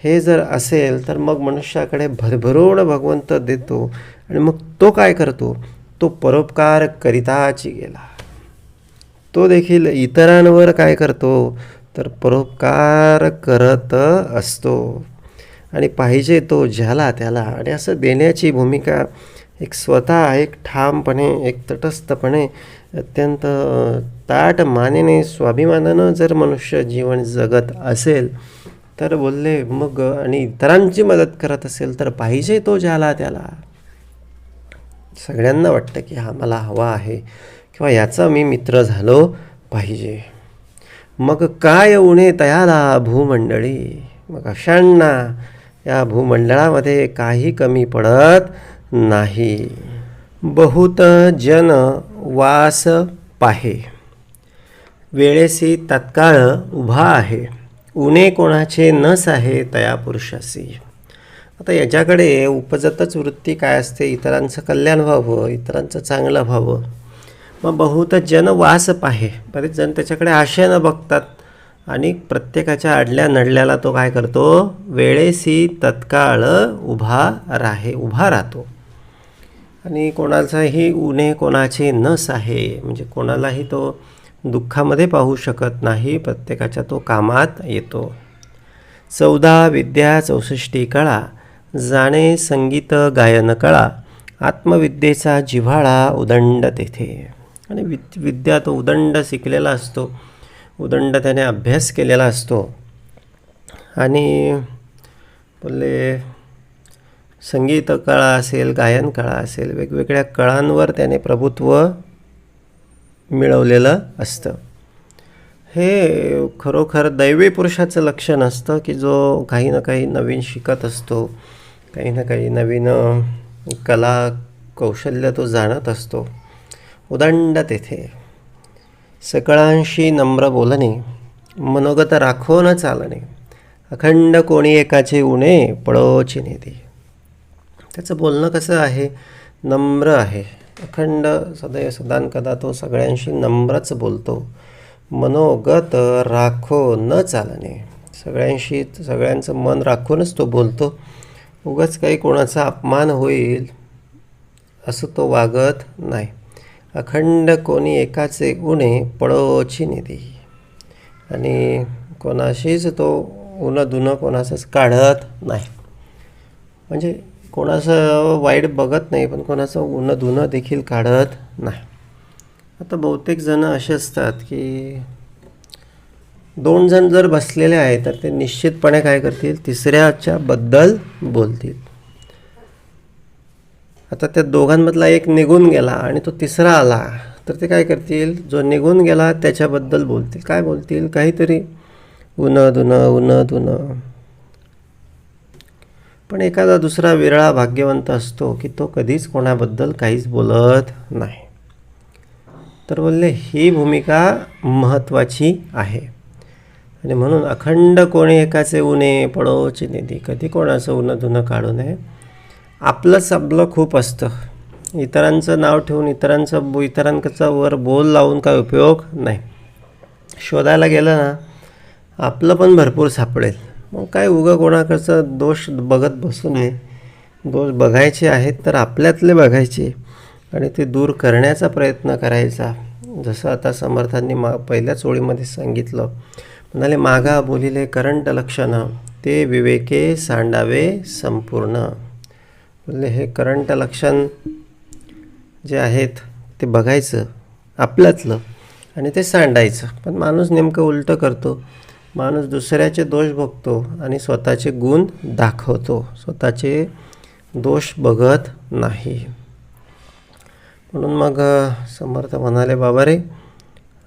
हे जर असेल तर मग मनुष्याकडे भरभरून भगवंत देतो. आणि मग तो काय करतो, तो परोपकार करिताची गेला. तो देखील इतरांवर काय करतो, तर परोपकार करत असतो आणि पाहिजे तो ज्याला त्याला. आणि असं देण्याची भूमिका एक स्वतः एक ठामपणे, एक तटस्थपणे, अत्यंत ताठ मानेने, स्वाभिमानानं जर मनुष्य जीवन जगत असेल तर बोलले मग, आणि इतरांची मदत करत असेल तर पाहिजे तो ज्याला त्याला. सगळ्यांना वाटतं की हा मला हवा आहे किंवा याचा मी मित्र झालो पाहिजे. मग काय उणे तयाला भूमंडळी. मग अशांना या भूमंडळामध्ये काही कमी पडत नाही. बहुत जन वास पाहे, वेळेसी तत्काळ उभा आहे, उणे कोणाचे नस आहे तया पुरुषासी. आता याच्याकडे उपजतच वृत्ती काय असते, इतरांचं कल्याण व्हावं, इतरांचं चांगलं व्हावं. मग बहुत जन वास पाहे, बरेच जण त्याच्याकडे आशेनं बघतात आणि प्रत्येकाच्या अडल्या नडल्याला तो काय करतो, वेळेसी तत्काळ उभा राहतो. आणि कोणाचाही उणे कोणाचे नस आहे, म्हणजे कोणालाही तो दुःखामध्ये पाहू शकत नाही, प्रत्येकाच्या तो कामात येतो. 14 विद्या 64 कळा, जाणे संगीत गायन कळा, आत्मविद्येचा जिव्हाळा उदंड तेथे. आणि विद्या तो उदंड शिकलेला असतो, उदंड त्याने अभ्यास केलेला असतो. आणि बोलले संगीत कळा असेल, गायन कळा असेल, वेगवेगळ्या कळांवर त्याने प्रभुत्व मिळवलेलं असतं. हे खरोखर दैवी पुरुषाचं लक्षण असतं की जो काही ना काही नवीन शिकत असतो, काही ना काही नवीन कला कौशल्य तो जाणत असतो. उदंड तेथे सकळांशी नम्र बोलणे, मनोगत राखो न चालणे, अखंड कोणी एकाचे उणे पळोची नेती. त्याचं बोलणं कसं आहे, नम्र आहे. अखंड सदैव सदानकदा तो सगळ्यांशी नम्रच बोलतो. मनोगत राखो न चालणे, सगळ्यांशी सगळ्यांचं मन राखूनच तो बोलतो. उगाच काही कोणाचा अपमान होईल असं तो वागत नाही. अखंड कोणी एकाचे उणे पळोची नेती, आणि कोणाशीच तो उनं धुणं कोणाचंच काढत नाही. म्हणजे कोणाचं वाईट बघत नाही, पण कोणाचं उनं धुणं देखील काढत नाही. आता बहुतेक जण असे असतात की 2 जण जर बसलेले आहेत तर ते निश्चितपणे काय करतील, तिसऱ्याच्या बद्दल बोलतील. आता त्या दोघांमधला एक निघून गेला आणि तो तिसरा आला तर ते काय करतील, जो निघून गेला त्याच्याबद्दल बोलतील. काय बोलतील, काहीतरी उनं धुणं. पण एखादा दुसरा विरळा भाग्यवंत असतो की तो कधीच कोणाबद्दल काहीच बोलत नाही. तर बोलले ही भूमिका महत्त्वाची आहे. आणि म्हणून अखंड कोणी एकाचे उणे पळोची नेती, कधी कोणाचं उनं धुणं काढू नये. आपलं खूप असतं. इतरांचं नाव ठेवून इतरांचा वर बोल लावून काय उपयोग नाही. शोधायला गेलं ना आपलं पण भरपूर सापडेल. मग काय कोणाकडचं दोष बघत बसू नये. दोष बघायचे आहेत तर आपल्यातले बघायचे आणि ते दूर करण्याचा प्रयत्न करायचा. जसं आता समर्थांनी पहिल्याच ओळीमध्ये सांगितलं, म्हणाले मागा बोलिले करंट लक्षण, ते विवेके सांडावे संपूर्ण. म्हणजे हे करंट लक्षण जे आहेत ते बघायचं आपल्यातलं आणि ते सांडायचं. पण माणूस नेमकं उलटं करतो. माणूस दुसऱ्याचे दोष बघतो आणि स्वतःचे गुण दाखवतो, स्वतःचे दोष बघत नाही. म्हणून मग समर्थ म्हणाले, बाबा रे,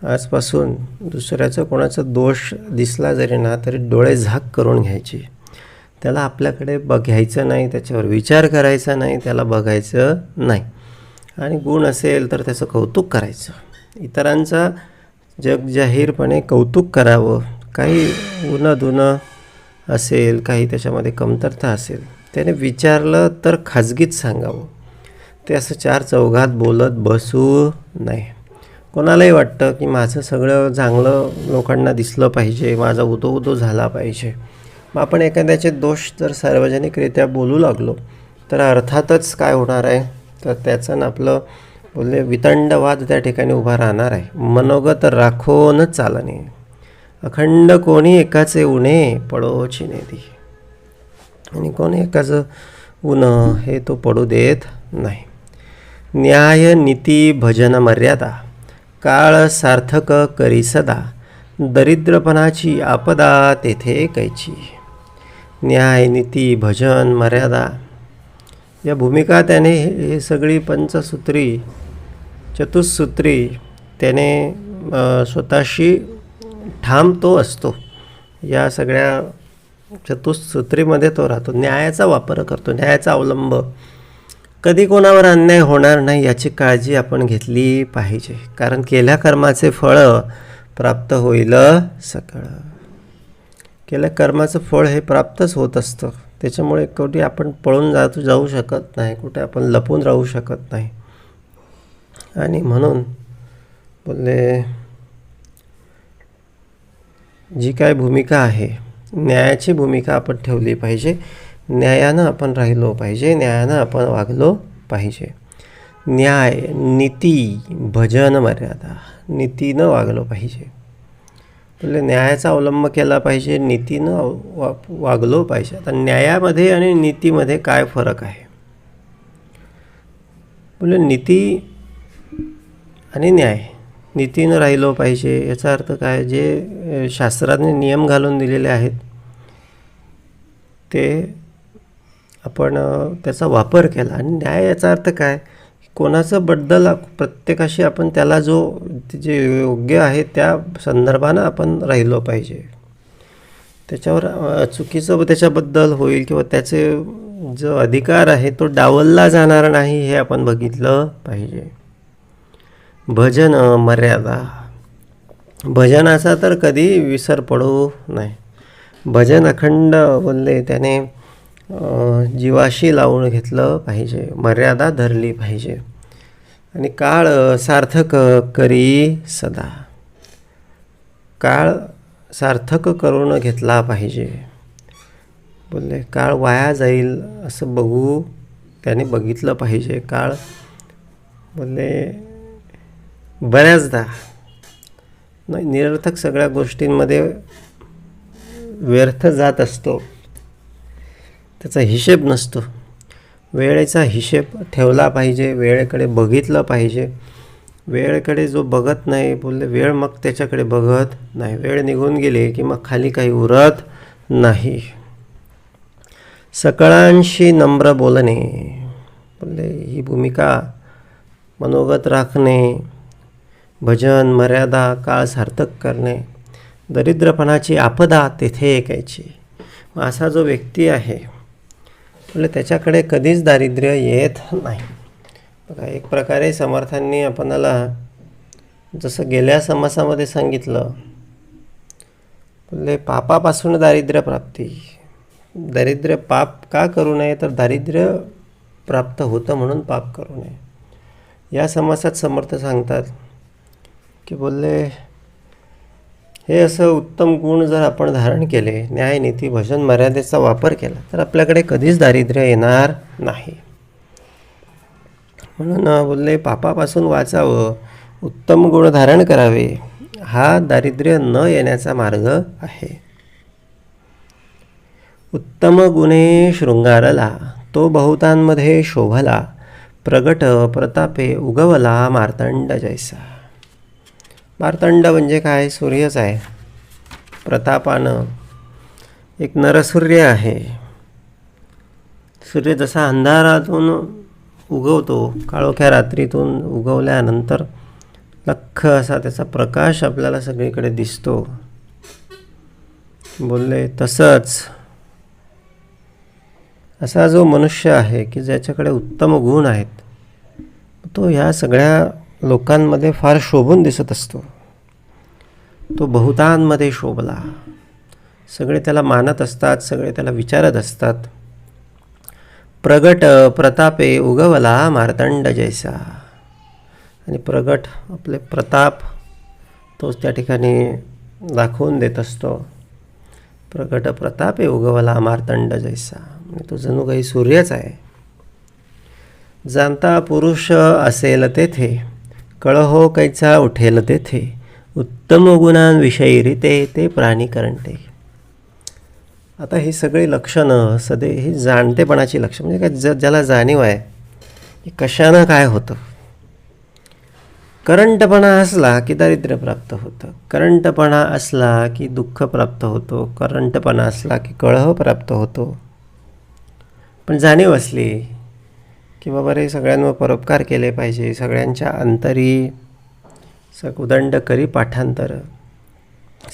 आजपासून दुसऱ्याचं कोणाचा दोष दिसला जरी ना तरी डोळे झाक करून घ्यायचे. त्याला आपल्याकडे बघायचं नाही, त्याच्यावर विचार करायचा नाही, त्याला बघायचं नाही. आणि गुण असेल तर त्याचं कौतुक करायचं. इतरांचा जगजाहीरपणे कौतुक करावं. काही उनं धुणं असेल, काही त्याच्यामध्ये कमतरता असेल, त्याने विचारलं तर खाजगीत सांगावं. ते असं 4 चौघात बोलत बसू नये. कोणालाही वाटतं की माझं सगळं चांगलं लोकांना दिसलं पाहिजे, माझा उदो झाला पाहिजे. मग आपण एखाद्याचे दोष जर सार्वजनिकरित्या बोलू लागलो तर अर्थातच काय होणार आहे, तर त्याचं ना आपलं बोलले वितंडवाद त्या ठिकाणी उभा राहणार आहे. मनोगत राखोन चालणे, अखंड कोणी एकाचे उणे पळोची नेती. आणि कोणी एकाचं उणं हे तो पडू देत नाही. न्याय नीती भजन मर्यादा, काळ सार्थक करी सदा, दरिद्रपणाची आपदा तेथे कैची. न्याय नीती भजन मर्यादा या भूमिका त्याने हे सगळी पंचसूत्री चतुसूत्री त्याने स्वतःशी ठाम तो असतो. या सगळ्या चतुसूत्रीमध्ये तो राहतो. न्यायाचा वापर करतो, न्यायाचा अवलंब. कधी कोणावर अन्याय होणार नाही याची काळजी आपण घेतली पाहिजे. कारण केल्या कर्माचे फळ प्राप्त होईल सकळ. केल्या कर्माचं फळ हे प्राप्तच होत असतं. त्याच्यामुळे कुठे आपण पळून जाऊ शकत नाही, कुठे आपण लपून राहू शकत नाही. आणि म्हणून बोलले जी काय भूमिका आहे, न्यायाची भूमिका आपण ठेवली पाहिजे. न्यायानं आपण राहिलो पाहिजे, न्यायानं आपण वागलो पाहिजे. न्याय नीती भजन मर्यादा, नीतीनं वागलो पाहिजे. म्हणजे न्यायाचा अवलंब केला पाहिजे, नीतीनं वागलो पाहिजे. आता न्यायामध्ये आणि नीतीमध्ये काय फरक आहे? म्हणजे नीती आणि न्याय, नीतीनं राहिलो पाहिजे याचा अर्थ काय? जे शास्त्राने नियम घालून दिलेले आहेत ते आपण त्याचा वापर केला. आणि न्याय याचा अर्थ काय? कोणाचं बद्दल प्रत्येकाशी आपण त्याला जे योग्य आहे त्या संदर्भानं आपण राहिलो पाहिजे. त्याच्यावर चुकीचं त्याच्याबद्दल होईल किंवा त्याचे जो अधिकार आहे तो डावलला जाणार नाही हे आपण बघितलं पाहिजे. भजन मर्यादा. भजनाचा तर कधी विसर पडू नये. भजन अखंड बोलले त्याने जीवाशी लावून घेतलं पाहिजे, मर्यादा धरली पाहिजे. आणि काळ सार्थक करी सदा. काळ सार्थक करून घेतला पाहिजे. बोलले काळ वाया जाईल असं त्याने बघितलं पाहिजे. काळ बोलले बऱ्याचदा नाही, निरर्थक सगळ्या गोष्टींमध्ये व्यर्थ जात असतो, त्याचा हिशेब नसतो. वेळेचा हिशेब ठेवला पाहिजे, वेळेकडे बघितलं पाहिजे. वेळेकडे जो बघत नाही, बोलले वेळ मग त्याच्याकडे बघत नाही. वेळ निघून गेली की मग खाली काही उरत नाही. सकळांशी नम्र बोलणे. बोलले ही भूमिका मनोगत राखणे, भजन मर्यादा, काळ सार्थक करणे. दरिद्रपणाची आपदा तेथे ऐकायची. मग असा जो व्यक्ती आहे बोलले त्याच्याकडे कधीच दारिद्र्य येत नाही. बघा एक प्रकारे समर्थांनी आपणाला जसं गेल्या समासामध्ये सांगितलं, बोलले पापापासून दारिद्र्य प्राप्ती. दारिद्र्य पाप का करू नये, तर दारिद्र्य प्राप्त होतं म्हणून पाप करू नये. या समासात समर्थ सांगतात की बोलले हे असं उत्तम गुण जर आपण धारण केले, न्याय नीती भजन मर्यादेचा वापर केला, तर आपल्याकडे कधीच दारिद्र्य येणार नाही. म्हणून बोलले पापापासून वाचावं, उत्तम गुण धारण करावे, हा दारिद्र्य न येण्याचा मार्ग आहे. उत्तम गुणे शृंगारला, तो बहुतांमध्ये शोभला, प्रगट प्रतापे उगवला मार्तंड जैसा. मार्तंड म्हणजे काय? सूर्यच आहे. प्रतापानं एक नरसूर्य आहे. सूर्य जसा अंधारातून उगवतो, काळोख्या रात्रीतून उगवल्यानंतर लख्ख असा त्याचा प्रकाश आपल्याला सगळीकडे दिसतो. बोलले तसंच असा जो मनुष्य आहे की ज्याच्याकडे उत्तम गुण आहेत, तो ह्या सगळ्या लोकांमध्ये फार शोभून दिसत असतो. तो बहुतांमध्ये शोभला. सगळे त्याला मानत असतात, सगळे त्याला विचारत असतात. प्रगट प्रतापे उगवला मार्तंड जैसा. आणि प्रगट आपले प्रताप तोच त्या ठिकाणी दाखवून देत असतो. प्रगट प्रतापे उगवला मार्तंड जैसा. म्हणजे तो जणू काही सूर्यच आहे. जाणता पुरुष असेल तेथे, कळहो कैचा उठेल तेथे, उत्तम गुणांविषयी रीते ते प्राणी करंटे. आता ही सगळी लक्षणं ही जाणतेपणाची लक्षणं, म्हणजे काय ज्याला जाणीव आहे की कशानं काय होतं. करंटपणा असला की दारिद्र्य प्राप्त होतं, करंटपणा असला की दुःख प्राप्त होतो, करंटपणा असला की कळह प्राप्त होतो. पण जाणीव असली की बाबा रे सगळ्यांवर परोपकार केले पाहिजे, सगळ्यांच्या अंतरी उदंड करी पाठांतर,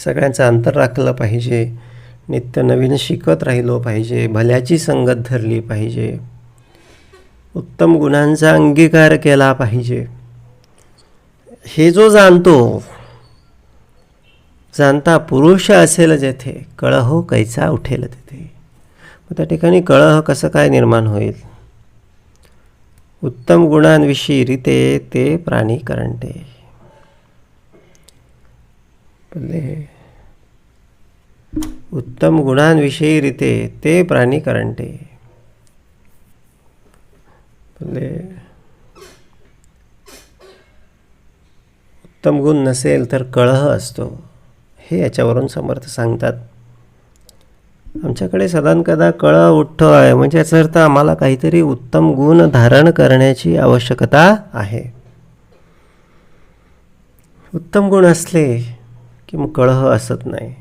सगळ्यांचं अंतर राखलं पाहिजे, नित्य नवीन शिकत राहिलो पाहिजे, भल्याची संगत धरली पाहिजे, उत्तम गुणांचा अंगीकार केला पाहिजे. हे जो जाणता पुरुष असेल जेथे, कळहो कैचा उठेल तेथे. मग त्या ठिकाणी कळह कसं काय निर्माण होईल. उत्तम गुणांविषयी रीते ते प्राणी करंटे. उत्तम गुणांविषयी रीते ते प्राणी करंटे. उत्तम गुण नसेल तर कळह असतो. हे याच्यावरून समर्थ सांगतात. आमच्याकडे सदानकदा कळह उठतो आहे म्हणजे याचा अर्थ आम्हाला काहीतरी उत्तम गुण धारण करण्याची आवश्यकता आहे. उत्तम गुण असले की मग कळह असत नाही.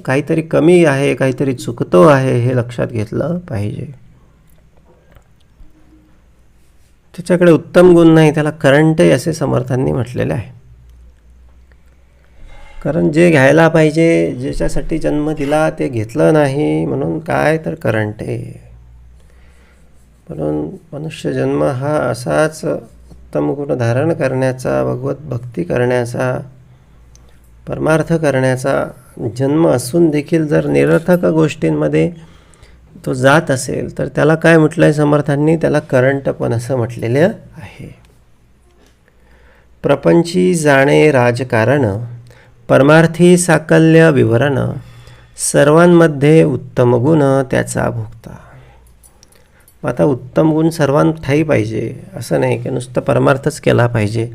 काहीतरी कमी आहे, काहीतरी चुकतो आहे हे लक्षात घेतलं पाहिजे. त्याच्याकडे उत्तम गुण नाही, त्याला करंटे असे समर्थांनी म्हटलेले आहे. कारण जे घ्यायला पाहिजे, ज्याच्यासाठी जन्म दिला ते घेतलं नाही म्हणून काय तर करंटे. म्हणून मनुष्य जन्म हा असाच उत्तम गुण धारण करण्याचा, भगवत भक्ती करण्याचा, परमार्थ करण्याचा जन्म असून देखील जर निरर्थक गोष्टींमध्ये तो जात असेल तर त्याला काय म्हटलं आहे समर्थांनी? त्याला करंटपण असं म्हटलेलं आहे. प्रपंची जाणे राजकारण, परमार्थी साकल्य विवरण, सर्वांमध्ये उत्तम गुण त्याचा भोगता. आता उत्तम गुण सर्वांत ठाई पाहिजे असं नाही की नुसतं परमार्थच केला पाहिजे.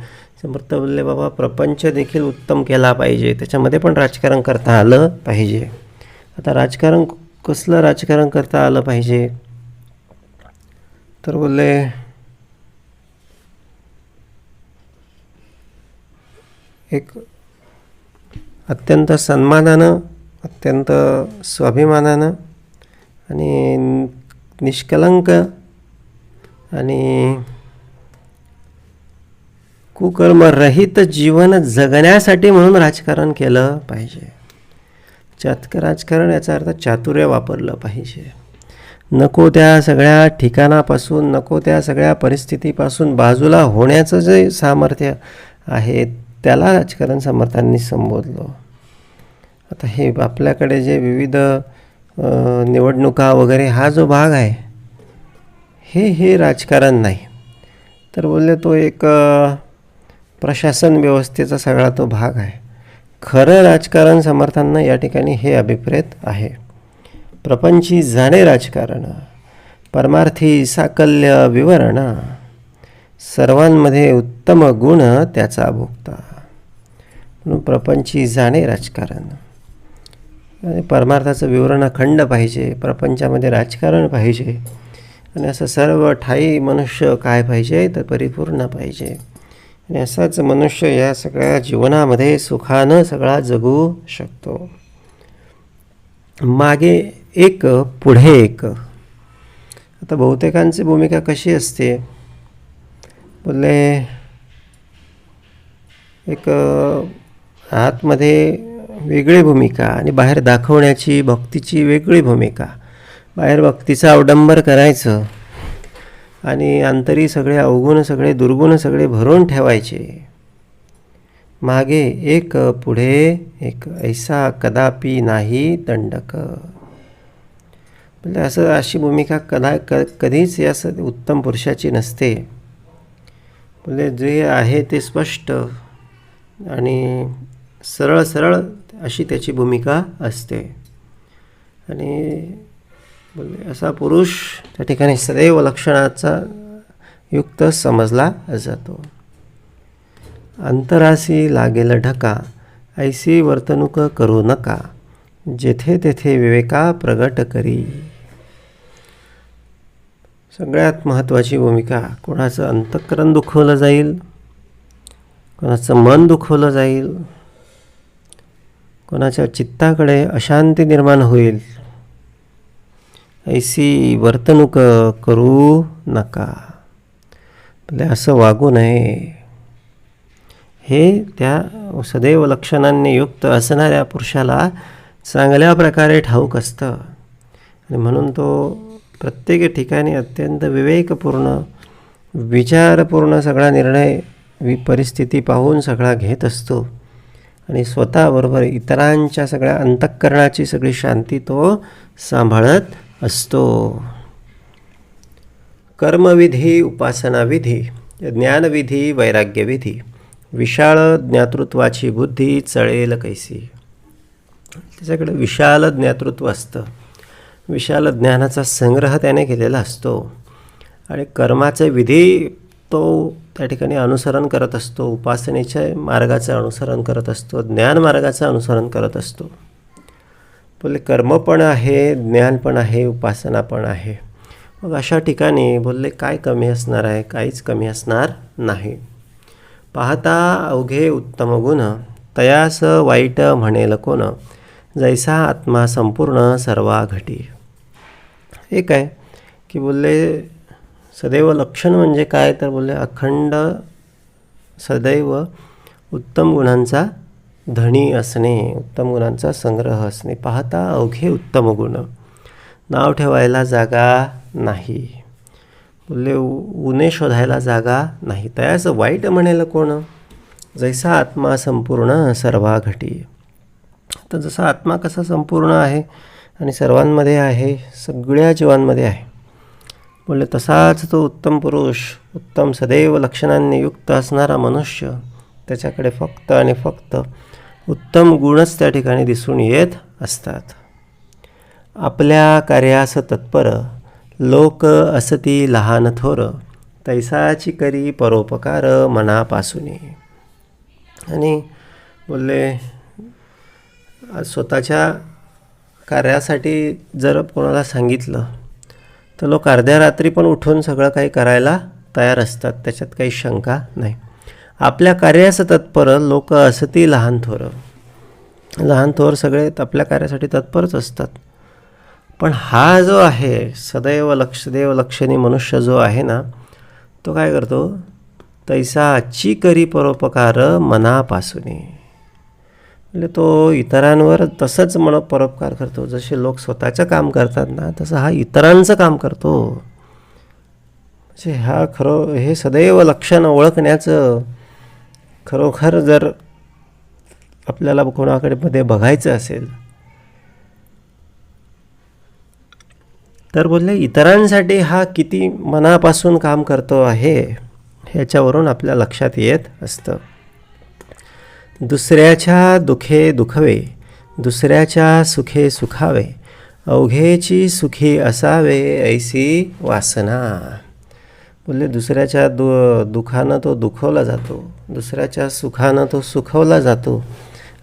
समर्थ बोलले बाबा प्रपंच देखील उत्तम केला पाहिजे, त्याच्यामध्ये पण राजकारण करता आलं पाहिजे. आता राजकारण कसलं राजकारण करता आलं पाहिजे? तर बोलले एक अत्यंत सन्मानानं, अत्यंत स्वाभिमानानं आणि निष्कलंक आणि कुकर्मरहित जीवन जगण्यासाठी म्हणून राजकारण केलं पाहिजे. राजकारण याचा अर्थ चातुर्य वापरलं पाहिजे. नको त्या सगळ्या ठिकाणापासून, नको त्या सगळ्या परिस्थितीपासून बाजूला होण्याचं जे सामर्थ्य आहे त्याला राजकारण समर्थांनी संबोधलं. आता हे आपल्याकडे जे विविध निवडणुका वगैरे हा जो भाग आहे हे राजकारण नाही. तर बोलले तो एक प्रशासन व्यवस्थेचा सगळा तो भाग आहे. खरं राजकारण समर्थांना या ठिकाणी हे अभिप्रेत आहे. प्रपंची जाणे राजकारण, परमार्थी साकल्य विवरण, सर्वांमध्ये उत्तम गुण त्याचा भोगता. म्हणून प्रपंची जाणे राजकारण आणि परमार्थाचं विवरण अखंड पाहिजे, प्रपंचामध्ये राजकारण पाहिजे आणि असं सर्व ठाई मनुष्य काय पाहिजे तर परिपूर्ण पाहिजे. आणि असाच मनुष्य या सगळ्या जीवनामध्ये सुखानं सगळा जगू शकतो. मागे एक पुढे एक. आता बहुतेकांची भूमिका कशी असते? बोलले एक आतमध्ये वेगळी भूमिका आणि बाहेर दाखवण्याची भक्तीची वेगळी भूमिका. बाहेर भक्तीचं अवडंबर करायचं आणि अंतरी सगळे अवगुण, सगळे दुर्गुण सगळे भरून ठेवायचे. मागे एक पुढे एक, ऐसा कदापि नाही दंडक. म्हणजे अशी भूमिका कधीच या उत्तम पुरुषाची नसते. म्हणजे जे आहे ते स्पष्ट आणि सरळ सरळ अशी त्याची भूमिका असते. आणि बोलले असा पुरुष त्या ठिकाणी सदैव लक्षणाचा युक्त समजला जातो. अंतरासी लागेल ढका, ऐसी वर्तणूक करू नका, जेथे तेथे विवेका प्रगट करी. सगळ्यात महत्त्वाची भूमिका. कोणाचं अंतःकरण दुखवलं जाईल, कोणाचं मन दुखवलं जाईल, कोणाच्या चित्ताकडे अशांती निर्माण होईल, ऐसी वर्तणूक करू नका. म्हणजे असं वागू नये. हे त्या सदैव लक्षणांनी युक्त असणाऱ्या पुरुषाला चांगल्या प्रकारे ठाऊक असतं आणि म्हणून तो प्रत्येक ठिकाणी अत्यंत विवेकपूर्ण, विचारपूर्ण सगळा निर्णय परिस्थिती पाहून सगळा घेत असतो आणि स्वतःबरोबर इतरांच्या सगळ्या अंतःकरणाची सगळी शांती तो सांभाळत असतो. कर्मविधी, उपासनाविधी, ज्ञानविधी, वैराग्यविधी, विशाळ ज्ञातृत्वाची बुद्धी चळेल कैसी. त्याच्याकडे विशाल ज्ञातृत्व असतं, विशाल ज्ञानाचा संग्रह त्याने केलेला असतो आणि कर्माचे विधी तो त्या ठिकाणी अनुसरण करत असतो, उपासनेच्या मार्गाचं अनुसरण करत असतो, ज्ञान मार्गाचं अनुसरण करत असतो. बोलले कर्म पण आहे, ज्ञान पण आहे, उपासना पण आहे. मग अशा ठिकाणी बोलले काय कमी असणार आहे? काहीच कमी असणार नाही. पाहता अवघे उत्तम गुण, तयास वाईट म्हणेल कोण, जैसा आत्मा संपूर्ण सर्वा घटी. एक आहे की बोलले सदैव लक्षण म्हणजे काय तर बोलले अखंड सदैव उत्तम गुणांचा धनी असणे, उत्तम गुणांचा संग्रह असणे. पाहता अवघे उत्तम गुण, नाव ठेवायला जागा नाही. बोलले उणे शोधायला जागा नाही. तयाचं वाईट म्हणेल कोण, जैसा आत्मा संपूर्ण सर्वा घटी. तर जसा आत्मा कसा संपूर्ण आहे आणि सर्वांमध्ये आहे, सगळ्या जीवांमध्ये आहे, बोलले तसाच तो उत्तम पुरुष, उत्तम सदैव लक्षणांनी युक्त असणारा मनुष्य, त्याच्याकडे फक्त आणि फक्त उत्तम गुणच त्या ठिकाणी दिसून येत असतात. आपल्या कार्यास तत्पर लोक असती लहान थोर, तैसाची करी परोपकार मनापासून. आणि बोलले स्वतःच्या कार्यासाठी जर कोणाला सांगितलं तर लोक अर्ध्या रात्री पण उठून सगळं काही करायला तयार असतात, त्याच्यात काही शंका नाही. आपल्या कार्यास तत्पर लोक असती लहान थोर, लहान थोर सगळे आपल्या कार्यासाठी तत्परच असतात. पण हा जो आहे सदैव लक्षणी मनुष्य जो आहे ना, तो काय करतो, तैसाची करी परोपकार मनापासून. म्हणजे तो इतरांवर तसंच परोपकार करतो. जसे लोक स्वतःचं काम करतात ना, तसं हा इतरांचं काम करतो. म्हणजे हे सदैव लक्षण ओळखण्याचं खरोखर जर आपल्याला कोणाकडे मध्ये बघायचं असेल तर बोलले इतरांसाठी हा किती मनापासून काम करतो आहे ह्याच्यावरून आपल्या लक्षात येत असतं. दुसऱ्याच्या दुखे दुखवे, दुसऱ्याच्या सुखे सुखावे, अवघेची सुखी असावे ऐसी वासना. बोलले दुसऱ्याच्या दुखानं तो दुखवला जातो, दुसऱ्याच्या सुखानं तो सुखवला जातो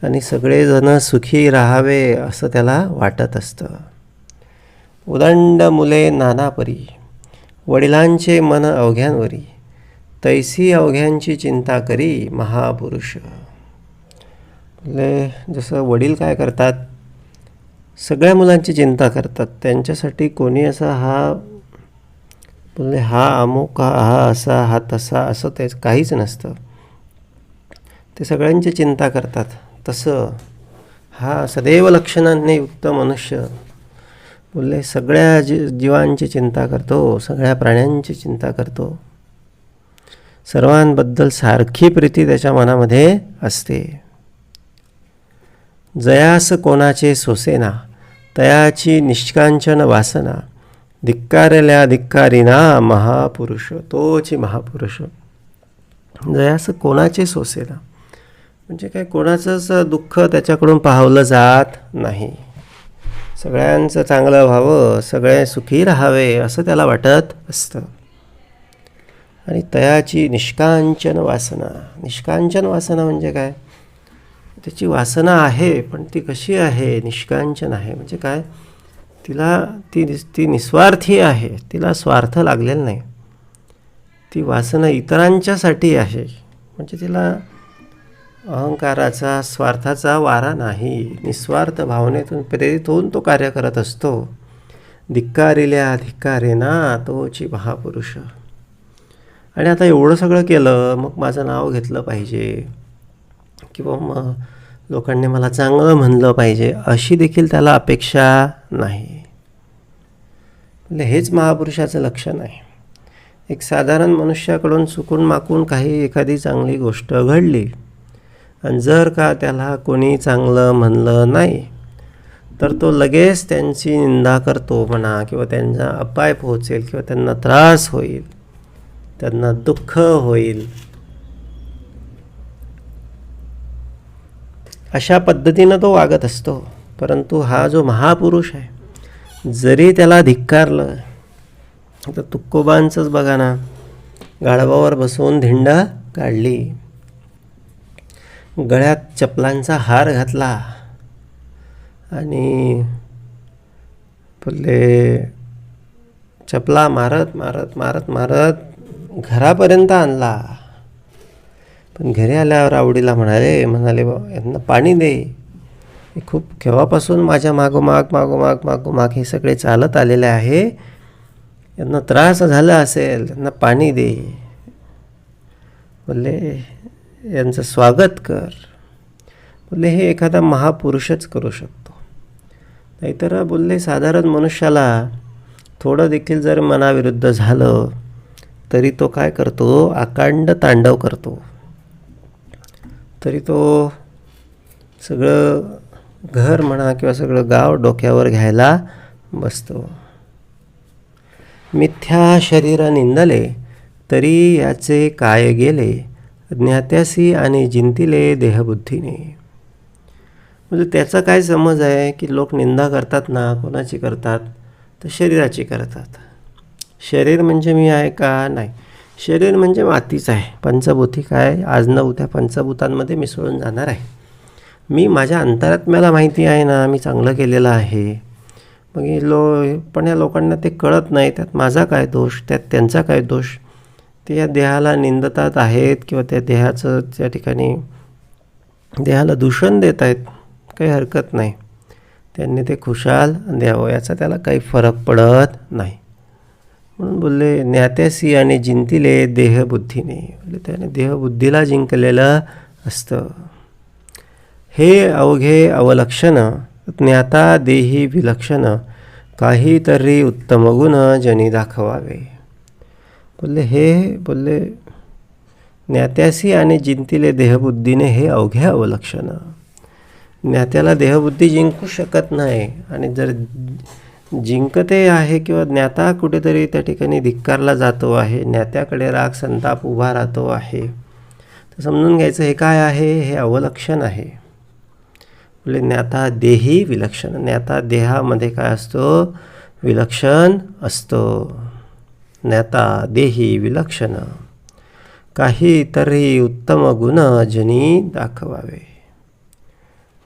आणि सगळेजण सुखी राहावे असं त्याला वाटत असतं. उदंड मुले नानापरी, वडिलांचे मन अवघ्यांवरी, तैसी अवघ्यांची चिंता करी महापुरुष. म्हणजे जसं वडील काय करतात, सगळ्या मुलांची चिंता करतात, त्यांच्यासाठी कोणी असा हा अमुक, हा असा, हा तसा असं ते काहीच नसतं, ते सगळ्यांची चिंता करतात. तसं हा सदैव लक्षणांनी युक्त मनुष्य बोलले सगळ्या जीवांची चिंता करतो, सगळ्या प्राण्यांची चिंता करतो, सर्वांबद्दल सारखी प्रीती त्याच्या मनामध्ये असते. जयास कोणाचे सोसेना, तयाची निष्कांचन वासना, धिक्कारल्या धिक्कारीना महापुरुष. तोची महापुरुष. जयास कोणाचे सोसेना म्हणजे काय, कोणाचंच दुःख त्याच्याकडून पाहवलं जात नाही, सगळ्यांचं चांगलं व्हावं, सगळे सुखी राहावे असं त्याला वाटत असतं. आणि तयाची निष्कांचन वासना. निष्कांचन वासना म्हणजे काय, त्याची वासना आहे पण ती कशी आहे, निष्कांचन आहे म्हणजे काय, ती निस्वार्थी आहे, तिला स्वार्थ लागलेला नाही. ती वासना इतरांच्यासाठी आहे म्हणजे तिला अहंकाराचा स्वार्थाचा वारा नाही, निस्वार्थ भावनेतून प्रेरित होऊन तो कार्य करत असतो. धिक्कारिल्या धिक्कारेना तोची महापुरुष. आणि आता एवढं सगळं केलं मग माझं नाव घेतलं पाहिजे किंवा मग लोकांनी मला चांगलं म्हणलं पाहिजे अशी देखील त्याला अपेक्षा नाही. म्हणजे हेच महापुरुषाचं लक्षण आहे. एक साधारण मनुष्याकडून चुकून माकून एखादी चांगली गोष्ट घडली आणि जर का त्याला कोणी चांगलं म्हणलं नाही तर तो लगेच त्यांची निंदा करतो म्हणा, किंवा त्यांचा अपाय पोहोचेल किंवा त्यांना त्रास होईल, त्यांना दुःख होईल, अशा पद्धतीनं तो वागत असतो. परंतु हा जो महापुरुष आहे, जरी त्याला धिक्कारलं तर तुकोबांचंच बघा ना, गाढवावर बसवून धिंड काढली, गळ्यात चपलांचा हार घातला आणि बोलले चपला मारत मारत मारत मारत घरापर्यंत आणला. पण घरी आल्यावर आवडीला म्हणाले यांना पाणी दे, हे खूप केव्हापासून माझ्या मागोमाग हे सगळे चालत आलेले आहे, यांना त्रास झाला असेल, त्यांना पाणी दे. बोलले यांचं स्वागत कर. बोलले हे एखादा महापुरुषच करू शकतो, नाहीतर बोलले साधारण मनुष्याला थोडं देखील जर मनाविरुद्ध झालं तरी तो काय करतो, अखंड तांडव करतो. तरी तो सगळं घर म्हणा किंवा सगळं गाव डोक्यावर घ्यायला बसतो. मिथ्या शरीर निंदले, तरी याचे काय गेले, ज्ञात्यासी आणि जिंतिले देहबुद्धीने. म्हणजे त्याचा काय समज आहे की लोक निंदा करतात ना, कोणाची करतात, तर शरीराची करतात. शरीर म्हणजे मी आहे का, नाही. शरीर म्हणजे मातीच आहे. पंचभूती काय, आज न उद्या पंचभूतांमध्ये मिसळून जाणार आहे. मी माझ्या अंतरात्म्याला माहिती आहे ना, मी चांगलं केलेलं आहे. मग पण या लोकांना ते कळत नाही. त्यात माझा काय दोष, त्यात त्यांचा काय दोष. ते या देहाला निंदतात आहेत किंवा त्या देहाचं त्या ठिकाणी देहाला दूषण देत आहेत, काही हरकत नाही. त्यांनी ते खुशाल द्यावं, याचा त्याला काही फरक पडत नाही. म्हणून बोलले ज्ञात्यासी आणि जिंतिले देहबुद्धीने. म्हणजे त्याने देहबुद्धीला जिंकलेलं असतं. हे अवघे अवलक्षण ज्ञाता देही विलक्षण, काहीतरी उत्तम गुण जनी दाखवावे. बोलले ज्ञात्यासी आणि जिंतिले देहबुद्धीने हे अवघे अवलक्षण. ज्ञात्याला देहबुद्धी जिंकू शकत नाही, आणि जर जिंकते आहे किंवा ज्ञाता कुठेतरी त्या ठिकाणी धिक्कारला जातो आहे, ज्ञात्याकडे राग संताप उभा राहतो आहे, तर समजून घ्यायचं हे काय आहे, हे अवलक्षण आहे. बोले ज्ञाता देही विलक्षण. ज्ञाता देहामध्ये काय असतो, विलक्षण असतो. ज्ञाता देही विलक्षण, काहीतरी उत्तम गुण जनी दाखवावे.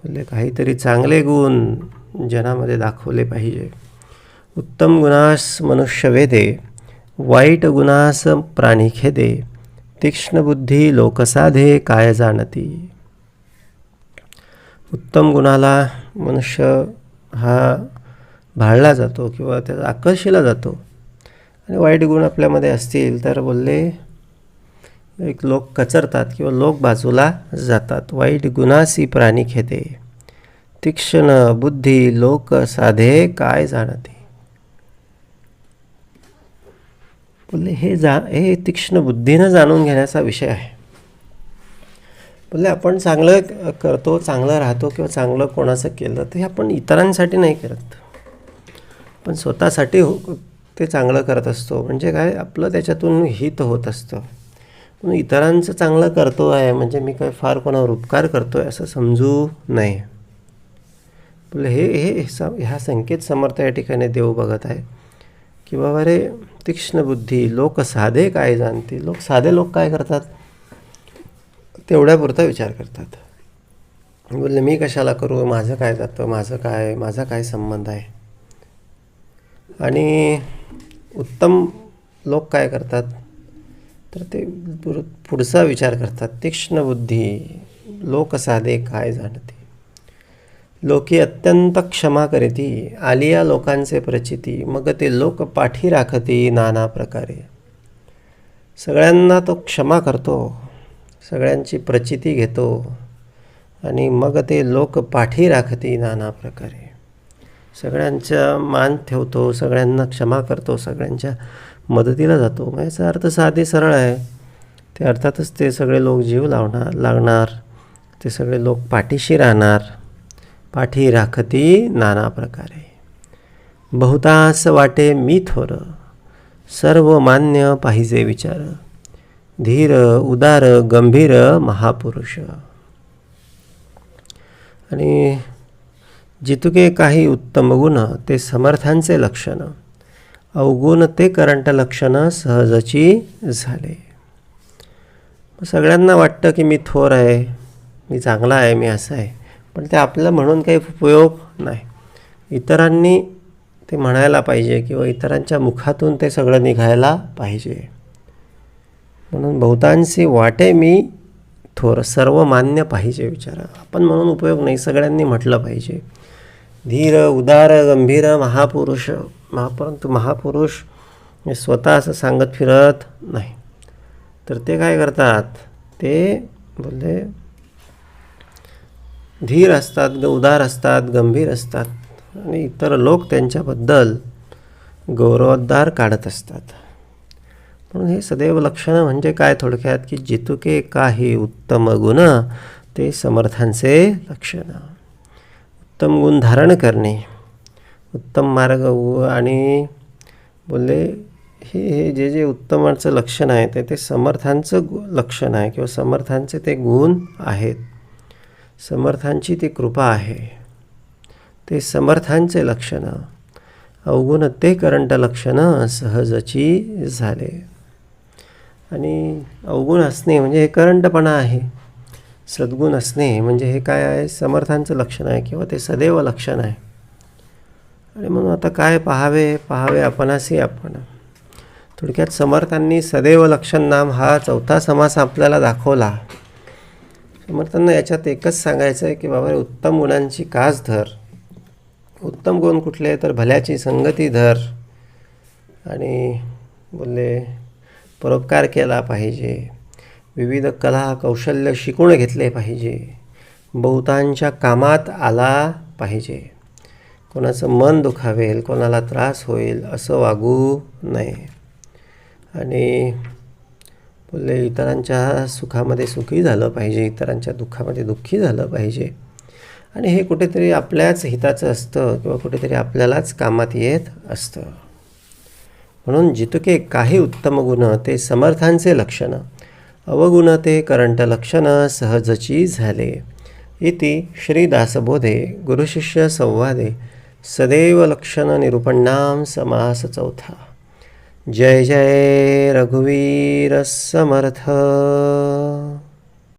बोले काहीतरी चांगले गुण जनामध्ये दाखवले पाहिजे. उत्तम गुणास मनुष्य वेदे, वाईट गुणास प्राणी खेदे, तीक्ष्ण बुद्धी लोकसाधे काय जाणती. उत्तम गुणाला मनुष्य हा भाळला जातो किंवा त्याचा आकर्षिला जातो, आणि वाईट गुण आपल्यामध्ये असतील तर बोलले एक लोक कचरतात किंवा लोक बाजूला जातात. वाईट गुणासी प्राणी खेदे, तीक्ष्ण बुद्धी लोक साधे काय जाणते. बोलले हे तीक्ष्ण बुद्धीनं जाणून घेण्याचा विषय आहे. बोलले आपण चांगलं करतो, चांगलं राहतो किंवा चांगलं कोणाचं केलं तर हे आपण इतरांसाठी नाही करत, पण स्वतःसाठी ते चांगलं करत असतो. म्हणजे काय, आपलं त्याच्यातून हित होत असतं. म्हणून इतरांचं चांगलं करतो आहे म्हणजे मी काय फार कोणावर उपकार करतो आहे असं समजू नये. बोले ह्या संकेत समर्थ या ठिकाणी देव बघत आहे की बाबा रे, तीक्ष्ण बुद्धी लोक साधे काय जाणते. साधे लोक काय करतात, तेवढ्यापुरता विचार करतात. बोलले मी कशाला करू, माझं काय जातं, माझा काय संबंध आहे. आणि उत्तम लोक काय करतात, तर ते पुढचा विचार करतात. तीक्ष्ण बुद्धी लोक साधे काय जाणते, लोके अत्यंत क्षमा करीती, आलिया लोकांचे प्रचिती, मग ते लोक पाठी राखती नाना प्रकारे. सगळ्यांना तो क्षमा करतो, सगळ्यांची प्रचिती घेतो, आणि मग ते लोक पाठी राखती नाना प्रकारे. सगळ्यांचा मान ठेवतो, सगळ्यांना क्षमा करतो, सगळ्यांच्या मदतीला जातो. मग याचा अर्थ साधे सरळ आहे. ते अर्थातच ते सगळे लोक जीव लागणार, ते सगळे लोक पाठीशी राहणार. पाठी राखती नाना प्रकारे. बहुतास वाटे मी थोर, सर्व मान्य पाहिजे विचार, धीर उदार गंभीर महापुरुष. आणि जितके काही उत्तम गुण ते समर्थांचे लक्षण, अवगुण ते करंट लक्षण सहजची झाले. सगळ्यांना वाटतं की मी थोर आहे, मी चांगला आहे, मी असं आहे, पण ते आपल्याला म्हणून काही उपयोग नाही. इतरांनी ते म्हणायला पाहिजे किंवा इतरांच्या मुखातून ते सगळं निघायला पाहिजे. म्हणून बहुतांशी वाटे मी थोर, सर्व मान्य पाहिजे विचार. आपण म्हणून उपयोग नाही, सगळ्यांनी म्हटलं पाहिजे. धीर उदार गंभीर महापुरुष. परंतु महापुरुष हे स्वतः असं सांगत फिरत नाही, तर ते काय करतात, ते बोलले धीर असतात, उदार असतात, गंभीर असतात, आणि इतर लोक त्यांच्याबद्दल गौरवोद्गार काढत असतात. म्हणून हे सदैव लक्षणं म्हणजे काय थोडक्यात, की जितुके काही उत्तम गुण ते समर्थांचे लक्षणं. उत्तम गुण धारण करणे, उत्तम मार्ग आणि बोलले हे जे जे उत्तमाचं लक्षण आहे ते समर्थांचं लक्षण आहे किंवा समर्थांचे ते गुण आहेत. समर्थांची ती कृपा आहे, ते समर्थांचे लक्षणं. अवगुण ते करंट लक्षणं सहजची झाले. आणि अवगुण असणे म्हणजे हे करंटपणा आहे. सद्गुण असणे म्हणजे हे काय आहे, समर्थांचं लक्षण आहे किंवा ते सदैव लक्षण आहे. आणि म्हणून आता काय पाहावे आपणासी आपण. थोडक्यात समर्थांनी सदैव लक्षण नाम हा चौथा समास आपल्याला दाखवला. समर्थांना याच्यात एकच सांगायचं आहे की बाबा उत्तम गुणांची कास धर. उत्तम गुण कुठले तर भल्याची संगती धर आणि बोलले परोपकार केला पाहिजे, विविध कला कौशल्य शिकून घेतले पाहिजे, बहुतांच्या कामात आला पाहिजे, कोणाचं मन दुखावेल, कोणाला त्रास होईल असं वागू नये, आणि बोलले इतरांच्या सुखामध्ये सुखी झालं पाहिजे, इतरांच्या दुःखामध्ये दुःखी झालं पाहिजे. आणि हे कुठेतरी आपल्याच हिताचं असतं किंवा कुठेतरी आपल्यालाच कामात येत असतं. म्हणून जितके काही उत्तम गुण ते समर्थांचे लक्षण, अवगुण ते करंट लक्षण सहजची झाले. इति श्रीदासबोधे गुरुशिष्य संवादे सदैव लक्षण निरूपणाम समास चौथा. जय जय रघुवीर समर्थ.